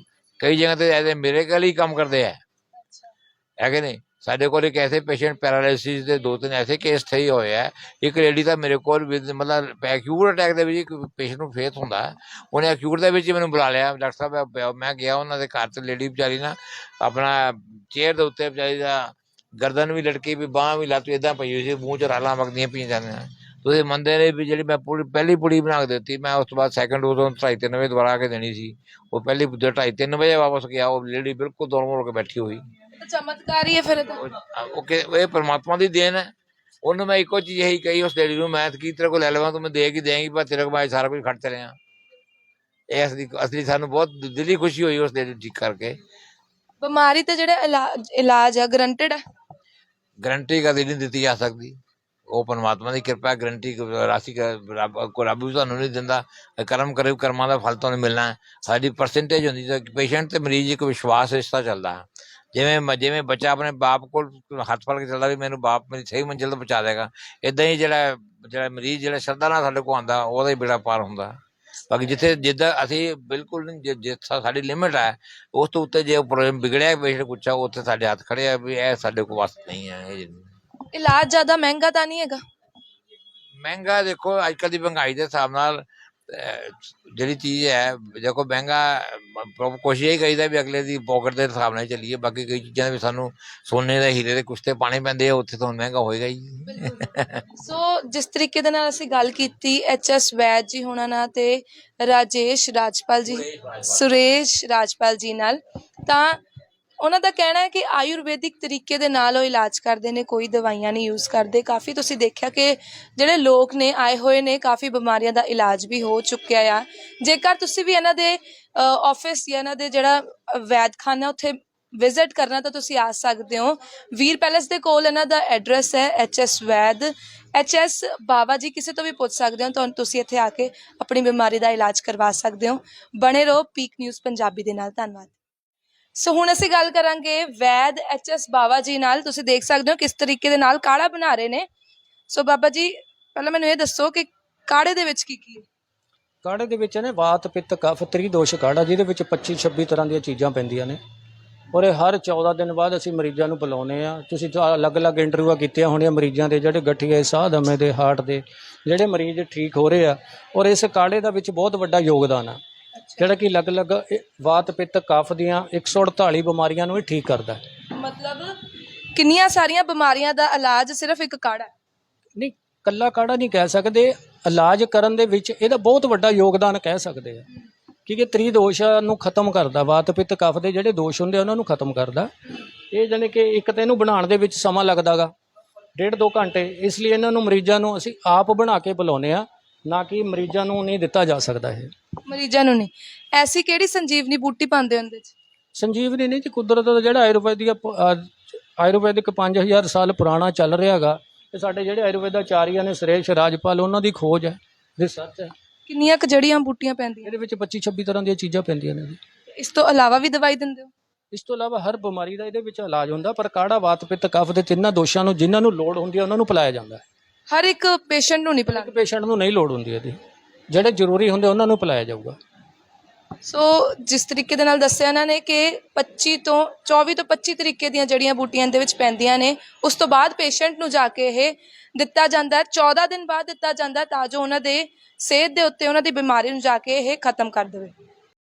[SPEAKER 5] ਕਈ ਜਗ੍ਹਾ 'ਤੇ ਐਜ਼ ਏ ਮਿਰੇਕਲ ਹੀ ਕੰਮ ਕਰਦੇ ਹੈ ਕਿ ਨਹੀਂ। ਸਾਡੇ ਕੋਲ ਇੱਕ ਐਸੇ ਪੇਸ਼ੈਂਟ ਪੈਰਾਲਾਈਸਿਸ ਦੇ 2-3 ਐਸੇ ਕੇਸ ਸਹੀ ਹੋਏ ਹੈ। ਇੱਕ ਲੇਡੀ ਤਾਂ ਮੇਰੇ ਕੋਲ ਮਤਲਬ ਐਕਿਊਟ ਅਟੈਕ ਦੇ ਵਿੱਚ ਇੱਕ ਪੇਸ਼ੈਂਟ ਨੂੰ ਫੇਥ ਹੁੰਦਾ, ਉਹਨੇ ਐਕਿਊਟ ਦੇ ਵਿੱਚ ਹੀ ਮੈਨੂੰ ਬੁਲਾ ਲਿਆ। ਡਾਕਟਰ ਸਾਹਿਬ ਮੈਂ ਗਿਆ ਉਹਨਾਂ ਦੇ ਘਰ 'ਤੇ, ਲੇਡੀ ਵਿਚਾਰੀ ਨਾ ਆਪਣਾ ਚੇਅਰ ਦੇ ਉੱਤੇ ਵਿਚਾਰੀ ਦਾ ਗਰਦਨ ਵੀ ਲਟਕੀ ਵੀ, ਬਾਂਹ ਵੀ ਲੱਤ ਇੱਦਾਂ ਪਈ ਹੋਈ ਸੀ, ਮੂੰਹ 'ਚ ਰਾਲਾਂ ਵਗਦੀਆਂ ਪਈਆਂ ਜਾਂਦੀਆਂ। ਤੁਸੀਂ ਮੰਨਦੇ ਨੇ ਵੀ ਜਿਹੜੀ ਮੈਂ ਪਹਿਲੀ ਪੁੜੀ ਬਣਾ ਕੇ ਦਿੱਤੀ, ਮੈਂ ਉਸ ਤੋਂ ਬਾਅਦ ਸੈਕਿੰਡ ਉਦੋਂ 2:30-3 ਵਜੇ ਦੁਬਾਰਾ ਆ ਕੇ ਦੇਣੀ ਸੀ। ਉਹ ਪਹਿਲੀ 2:30-3 ਵਜੇ ਵਾਪਸ ਗਿਆ, ਉਹ ਲੇਡੀ ਬਿਲਕੁਲ ਨੋਰਮਲ ਹੋ ਕੇ ਬੈਠੀ ਹੋਈ।
[SPEAKER 2] ਚਮਤਕਾਰ ਹੀ ਹੈ ਫਿਰ
[SPEAKER 5] ਇਹ ਪਰਮਾਤਮਾ ਦੀ ਦੇਣ ਹੈ। ਉਹਨੂੰ ਮੈਂ ਇੱਕੋ ਚੀਜ਼ ਇਹੀ ਕਹੀ ਉਸ ਲੇਡੀ ਨੂੰ, ਮੈਂ ਕੀ ਤੇਰੇ ਕੋਲ ਲੈ ਲਵਾਂ, ਤੂੰ ਮੈਂ ਦੇ ਕੇ ਦੇਂਗੀ, ਪਰ ਤੇਰੇ ਕੋਲ ਮੈਂ ਸਾਰਾ ਕੁਝ ਖੜ ਚਲਿਆ। ਇਹ ਅਸਲੀ ਸਾਨੂੰ ਬਹੁਤ ਦਿਲੀ ਖੁਸ਼ੀ ਹੋਈ ਉਸ ਲੇਡੀ ਠੀਕ ਕਰਕੇ।
[SPEAKER 2] ਬਿਮਾਰੀ ਤੇ ਜਿਹੜਾ ਇਲਾਜ ਹੈ ਗਰੰਟਡ ਹੈ?
[SPEAKER 5] ਗਰੰਟੀ ਕਦੇ ਨਹੀਂ ਦਿੱਤੀ ਜਾ ਸਕਦੀ, ਉਹ ਪਰਮਾਤਮਾ ਦੀ ਕਿਰਪਾ। ਗਰੰਟੀ ਰਾਸ਼ੀ ਰੱਬ ਵੀ ਤੁਹਾਨੂੰ ਨਹੀਂ ਦਿੰਦਾ, ਕਰਮ ਕਰੇ ਕਰਮਾਂ ਦਾ ਫਲ ਤੁਹਾਨੂੰ ਮਿਲਣਾ। ਸਾਡੀ ਪਰਸੈਂਟੇਜ ਹੁੰਦੀ ਤਾਂ ਪੇਸ਼ੈਂਟ ਤੇ ਮਰੀਜ਼ ਇੱਕ ਵਿਸ਼ਵਾਸ ਰਿਸ਼ਤਾ ਚੱਲਦਾ। ਜਿਵੇਂ ਬੱਚਾ ਆਪਣੇ ਬਾਪ ਕੋਲ ਹੱਥ ਫੜ ਕੇ ਚੱਲਦਾ ਵੀ ਮੈਨੂੰ ਬਾਪ ਮੇਰੀ ਸਹੀ ਮੰਜ਼ਿਲ ਤੋਂ ਪਹੁੰਚਾ ਦੇਗਾ, ਇੱਦਾਂ ਹੀ ਜਿਹੜਾ ਮਰੀਜ਼ ਜਿਹੜਾ ਸ਼ਰਧਾ ਨਾਲ ਸਾਡੇ ਕੋਲ ਆਉਂਦਾ ਉਹਦਾ ਹੀ ਬੇੜਾ ਪਾਰ ਹੁੰਦਾ। ਬਾਕੀ ਜਿੱਦਾਂ ਅਸੀਂ ਬਿਲਕੁਲ ਨਹੀਂ, ਜਿੱਥੇ ਸਾਡੀ ਲਿਮਿਟ ਹੈ ਉਸ ਤੋਂ ਉੱਤੇ ਜੇ ਪ੍ਰੋਬਲਮ ਵਿਗੜਿਆ ਪੇਸ਼ੈਂਟ ਕੁਛ ਆ, ਉੱਥੇ ਸਾਡੇ ਹੱਥ ਖੜੇ ਆ ਵੀ ਇਹ ਸਾਡੇ ਕੋਲ ਵਾਸਤੇ ਨਹੀਂ ਹੈ। ਇਹ
[SPEAKER 2] ਇਲਾਜ ਜ਼ਿਆਦਾ ਮਹਿੰਗਾ ਤਾਂ ਨਹੀਂ ਹੈਗਾ?
[SPEAKER 5] ਮਹਿੰਗਾ ਦੇਖੋ ਅੱਜ ਕੱਲ੍ਹ ਦੀ ਮਹਿੰਗਾਈ ਦੇ ਹਿਸਾਬ ਨਾਲ ਜਿਹੜੀ ਚੀਜ਼ ਹੈ ਦੇਖੋ ਮਹਿੰਗਾ, ਕੋਸ਼ਿਸ਼ ਇਹ ਕਰੀਦਾ ਵੀ ਅਗਲੇ ਦੀ ਪੋਕਟ ਦੇ ਹਿਸਾਬ ਨਾਲ ਚੱਲੀਏ। ਬਾਕੀ ਕਈ ਚੀਜ਼ਾਂ ਵੀ ਸਾਨੂੰ ਸੋਨੇ ਦੇ ਹੀਰੇ ਦੇ ਕੁਛ ਪਾਣੇ ਪੈਂਦੇ ਆ, ਉੱਥੇ ਤਾਂ ਮਹਿੰਗਾ ਹੋਏਗਾ ਹੀ।
[SPEAKER 2] ਸੋ ਜਿਸ ਤਰੀਕੇ ਦੇ ਨਾਲ ਅਸੀਂ ਗੱਲ ਕੀਤੀ HS ਵੈਦ ਜੀ ਹੋਣਾ ਨਾਲ ਤੇ ਸੁਰੇਸ਼ ਰਾਜਪਾਲ ਜੀ ਨਾਲ, ਤਾਂ ਉਹਨਾਂ ਦਾ ਕਹਿਣਾ ਹੈ ਕਿ ਆਯੁਰਵੈਦਿਕ ਤਰੀਕੇ ਦੇ ਨਾਲ ਉਹ ਇਲਾਜ ਕਰਦੇ ਨੇ, ਕੋਈ ਦਵਾਈਆਂ ਨਹੀਂ ਯੂਜ਼ ਕਰਦੇ। ਕਾਫੀ ਤੁਸੀਂ ਦੇਖਿਆ ਕਿ ਜਿਹੜੇ ਲੋਕ ਨੇ ਆਏ ਹੋਏ ਨੇ, ਕਾਫੀ ਬਿਮਾਰੀਆਂ ਦਾ ਇਲਾਜ ਵੀ ਹੋ ਚੁੱਕਿਆ ਆ। ਜੇਕਰ ਤੁਸੀਂ ਵੀ ਇਹਨਾਂ ਦੇ ਆਫਿਸ ਜਾਂ ਇਹਨਾਂ ਦੇ ਜਿਹੜਾ ਵੈਦਖਾਨਾ ਉੱਥੇ ਵਿਜ਼ਿਟ ਕਰਨਾ ਤਾਂ ਤੁਸੀਂ ਆ ਸਕਦੇ ਹੋ। ਵੀਰ ਪੈਲੇਸ ਦੇ ਕੋਲ ਇਹਨਾਂ ਦਾ ਐਡਰੈਸ ਹੈ, HS ਵੈਦ, HS ਬਾਬਾ ਜੀ, ਕਿਸੇ ਤੋਂ ਵੀ ਪੁੱਛ ਸਕਦੇ ਹੋ। ਤੁਹਾਨੂੰ ਤੁਸੀਂ ਇੱਥੇ ਆ ਕੇ ਆਪਣੀ ਬਿਮਾਰੀ ਦਾ ਇਲਾਜ ਕਰਵਾ ਸਕਦੇ ਹੋ। ਬਣੇ ਰਹੋ ਪੀਕ ਨਿਊਜ਼ ਪੰਜਾਬੀ ਦੇ ਨਾਲ। ਧੰਨਵਾਦ। ਸੋ ਹੁਣ ਅਸੀਂ ਗੱਲ ਕਰਾਂਗੇ ਵੈਦ HS ਬਾਬਾ ਜੀ ਨਾਲ। ਤੁਸੀਂ ਦੇਖ ਸਕਦੇ ਹੋ ਕਿਸ ਤਰੀਕੇ ਦੇ ਨਾਲ ਕਾੜਾ ਬਣਾ ਰਹੇ ਨੇ। ਸੋ ਬਾਬਾ ਜੀ ਪਹਿਲਾਂ ਮੈਨੂੰ ਇਹ ਦੱਸੋ ਕਿ ਕਾੜੇ ਦੇ ਵਿੱਚ ਕੀ ਕੀ ਹੈ?
[SPEAKER 6] ਕਾੜੇ ਦੇ ਵਿੱਚ ਨੇ ਵਾਤ ਪਿੱਤ ਕਫ ਤ੍ਰਿਦੋਸ਼ ਕਾੜਾ, ਜਿਹਦੇ ਵਿੱਚ 25-26 ਤਰ੍ਹਾਂ ਦੀਆਂ ਚੀਜ਼ਾਂ ਪੈਂਦੀਆਂ ਨੇ। ਔਰ ਇਹ ਹਰ 14 ਦਿਨ ਬਾਅਦ ਅਸੀਂ ਮਰੀਜ਼ਾਂ ਨੂੰ ਬੁਲਾਉਂਦੇ ਆ। ਤੁਸੀਂ ਤਾਂ ਅਲੱਗ-ਅਲੱਗ ਇੰਟਰਵਿਊਆਂ ਕੀਤੀਆਂ ਹੋਣੀਆਂ ਮਰੀਜ਼ਾਂ ਦੇ, ਜਿਹੜੇ ਗਠੀਏ, ਸਾਹ ਦਮੇ ਦੇ, ਹਾਰਟ ਦੇ, ਜਿਹੜੇ ਮਰੀਜ਼ ਠੀਕ ਹੋ ਰਹੇ ਆ। ਔਰ ਇਸ ਕਾੜੇ ਦਾ ਵਿੱਚ ਬਹੁਤ ਵੱਡਾ ਯੋਗਦਾਨ ਆ, ਜਿਹੜਾ ਕਿ ਅਲੱਗ-ਅਲੱਗ ਵਾਤ ਪਿੱਤ ਕਫ ਦੀਆਂ 148 ਬਿਮਾਰੀਆਂ ਨੂੰ ਹੀ ਠੀਕ ਕਰਦਾ ਹੈ।
[SPEAKER 2] ਮਤਲਬ ਕਿੰਨੀਆਂ ਸਾਰੀਆਂ ਬਿਮਾਰੀਆਂ ਦਾ ਇਲਾਜ ਸਿਰਫ ਇੱਕ ਕਾੜਾ?
[SPEAKER 6] ਨਹੀਂ, ਕੱਲਾ ਕਾੜਾ ਨਹੀਂ ਕਹਿ ਸਕਦੇ, ਇਲਾਜ ਕਰਨ ਦੇ ਵਿੱਚ ਇਹਦਾ ਬਹੁਤ ਵੱਡਾ ਯੋਗਦਾਨ ਕਹਿ ਸਕਦੇ ਆ। ਕਿਉਂਕਿ ਤ੍ਰਿਦੋਸ਼ਾਂ ਨੂੰ ਖਤਮ ਕਰਦਾ, ਵਾਤ ਪਿੱਤ ਕਫ ਦੇ ਜਿਹੜੇ ਦੋਸ਼ ਹੁੰਦੇ ਉਹਨਾਂ ਨੂੰ ਖਤਮ ਕਰਦਾ ਇਹ। ਜਾਣੀ ਕਿ ਇੱਕ ਤਾਂ ਇਹਨੂੰ ਬਣਾਉਣ ਦੇ ਵਿੱਚ ਸਮਾਂ ਲੱਗਦਾ ਗਾ 1.5-2 ਘੰਟੇ, ਇਸ ਲਈ ਇਹਨਾਂ ਨੂੰ ਮਰੀਜ਼ਾਂ ਨੂੰ ਅਸੀਂ ਆਪ ਬਣਾ ਕੇ ਬੁਲਾਉਂਦੇ ਆ, ਨਾ ਕਿ ਮਰੀਜ਼ਾਂ ਨੂੰ ਨਹੀਂ ਦਿੱਤਾ ਜਾ ਸਕਦਾ। ਇਹ
[SPEAKER 2] ਮਰੀਜ਼ਾਂ ਨੂੰ ਨਹੀਂ। ਐਸੀ ਕਿਹੜੀ ਸੰਜੀਵਨੀ ਬੂਟੀ ਪਾਉਂਦੇ ਹੋ ਉਹਦੇ 'ਚ?
[SPEAKER 6] ਸੰਜੀਵਨੀ ਨਹੀਂ ਜੀ, ਕੁਦਰਤ ਦਾ ਜਿਹੜਾ ਆਯੁਰਵੈਦਿਕ 5000 ਸਾਲ ਪੁਰਾਣਾ ਚੱਲ ਰਿਹਾ ਹੈਗਾ। ਤੇ ਸਾਡੇ ਜਿਹੜੇ ਆਯੁਰਵੇਦਾਚਾਰੀਆ ਨੇ ਸੁਰੇਸ਼ ਰਾਜਪਾਲ, ਉਹਨਾਂ ਦੀ ਖੋਜ ਹੈ, ਰਿਸਰਚ ਹੈ।
[SPEAKER 2] ਕਿੰਨੀਆਂ ਕੁ ਜੜੀਆਂ ਬੂਟੀਆਂ ਪੈਂਦੀਆਂ?
[SPEAKER 6] ਇਹਦੇ ਵਿੱਚ 25-26 ਤਰ੍ਹਾਂ ਦੀਆਂ ਚੀਜ਼ਾਂ ਪੈਂਦੀਆਂ ਨੇ ਜੀ।
[SPEAKER 2] ਇਸ ਤੋਂ ਇਲਾਵਾ ਵੀ ਦਵਾਈ ਦਿੰਦੇ ਹੋ?
[SPEAKER 6] ਇਸ ਤੋਂ ਇਲਾਵਾ ਹਰ ਬਿਮਾਰੀ ਦਾ ਇਹਦੇ ਵਿੱਚ ਇਲਾਜ ਹੁੰਦਾ, ਪਰ ਕਾੜਾ, ਵਾਤ, ਪਿੱਤ, ਕਫ ਦੇ ਤਿੰਨਾਂ ਦੋਸ਼ਾਂ ਨੂੰ ਜਿਨ੍ਹਾਂ ਨੂੰ ਲੋੜ ਹੁੰਦੀ ਹੈ ਉਹਨਾਂ ਨੂੰ ਪਿਲਾਇਆ ਜਾਂਦਾ ਹੈ।
[SPEAKER 2] ਹਰ ਇੱਕ ਪੇਸ਼ੈਂਟ ਨੂੰ ਨਹੀਂ
[SPEAKER 6] ਇੱਕ
[SPEAKER 2] ਪਿਲਾਉਂਦੇ?
[SPEAKER 6] ਪੇਸ਼ੈਂਟ ਨੂੰ ਨਹੀਂ ਲੋੜ ਹੁੰਦੀ ਇਹਦੀ, ਜਿਹੜੇ ਜ਼ਰੂਰੀ ਹੁੰਦੇ ਉਹਨਾਂ ਨੂੰ ਪਿਲਾਇਆ ਜਾਊਗਾ।
[SPEAKER 2] ਸੋ ਜਿਸ ਤਰੀਕੇ ਦੇ ਨਾਲ ਦੱਸਿਆ ਇਹਨਾਂ ਨੇ ਕਿ 24 ਤੋਂ 25 ਤਰੀਕੇ ਦੀਆਂ ਜੜੀਆਂ ਬੂਟੀਆਂ ਦੇ ਵਿੱਚ ਪੈਂਦੀਆਂ ਨੇ। ਉਸ ਤੋਂ ਬਾਅਦ ਪੇਸ਼ੈਂਟ ਨੂੰ ਜਾ ਕੇ ਇਹ ਦਿੱਤਾ ਜਾਂਦਾ, 14 ਦਿਨ ਬਾਅਦ ਦਿੱਤਾ ਜਾਂਦਾ, ਤਾਂ ਜੋ ਉਹਨਾਂ ਦੇ ਸਿਹਤ ਦੇ ਉੱਤੇ, ਉਹਨਾਂ ਦੀ ਬਿਮਾਰੀ ਨੂੰ ਜਾ ਕੇ ਇਹ ਖਤਮ ਕਰ ਦੇਵੇ।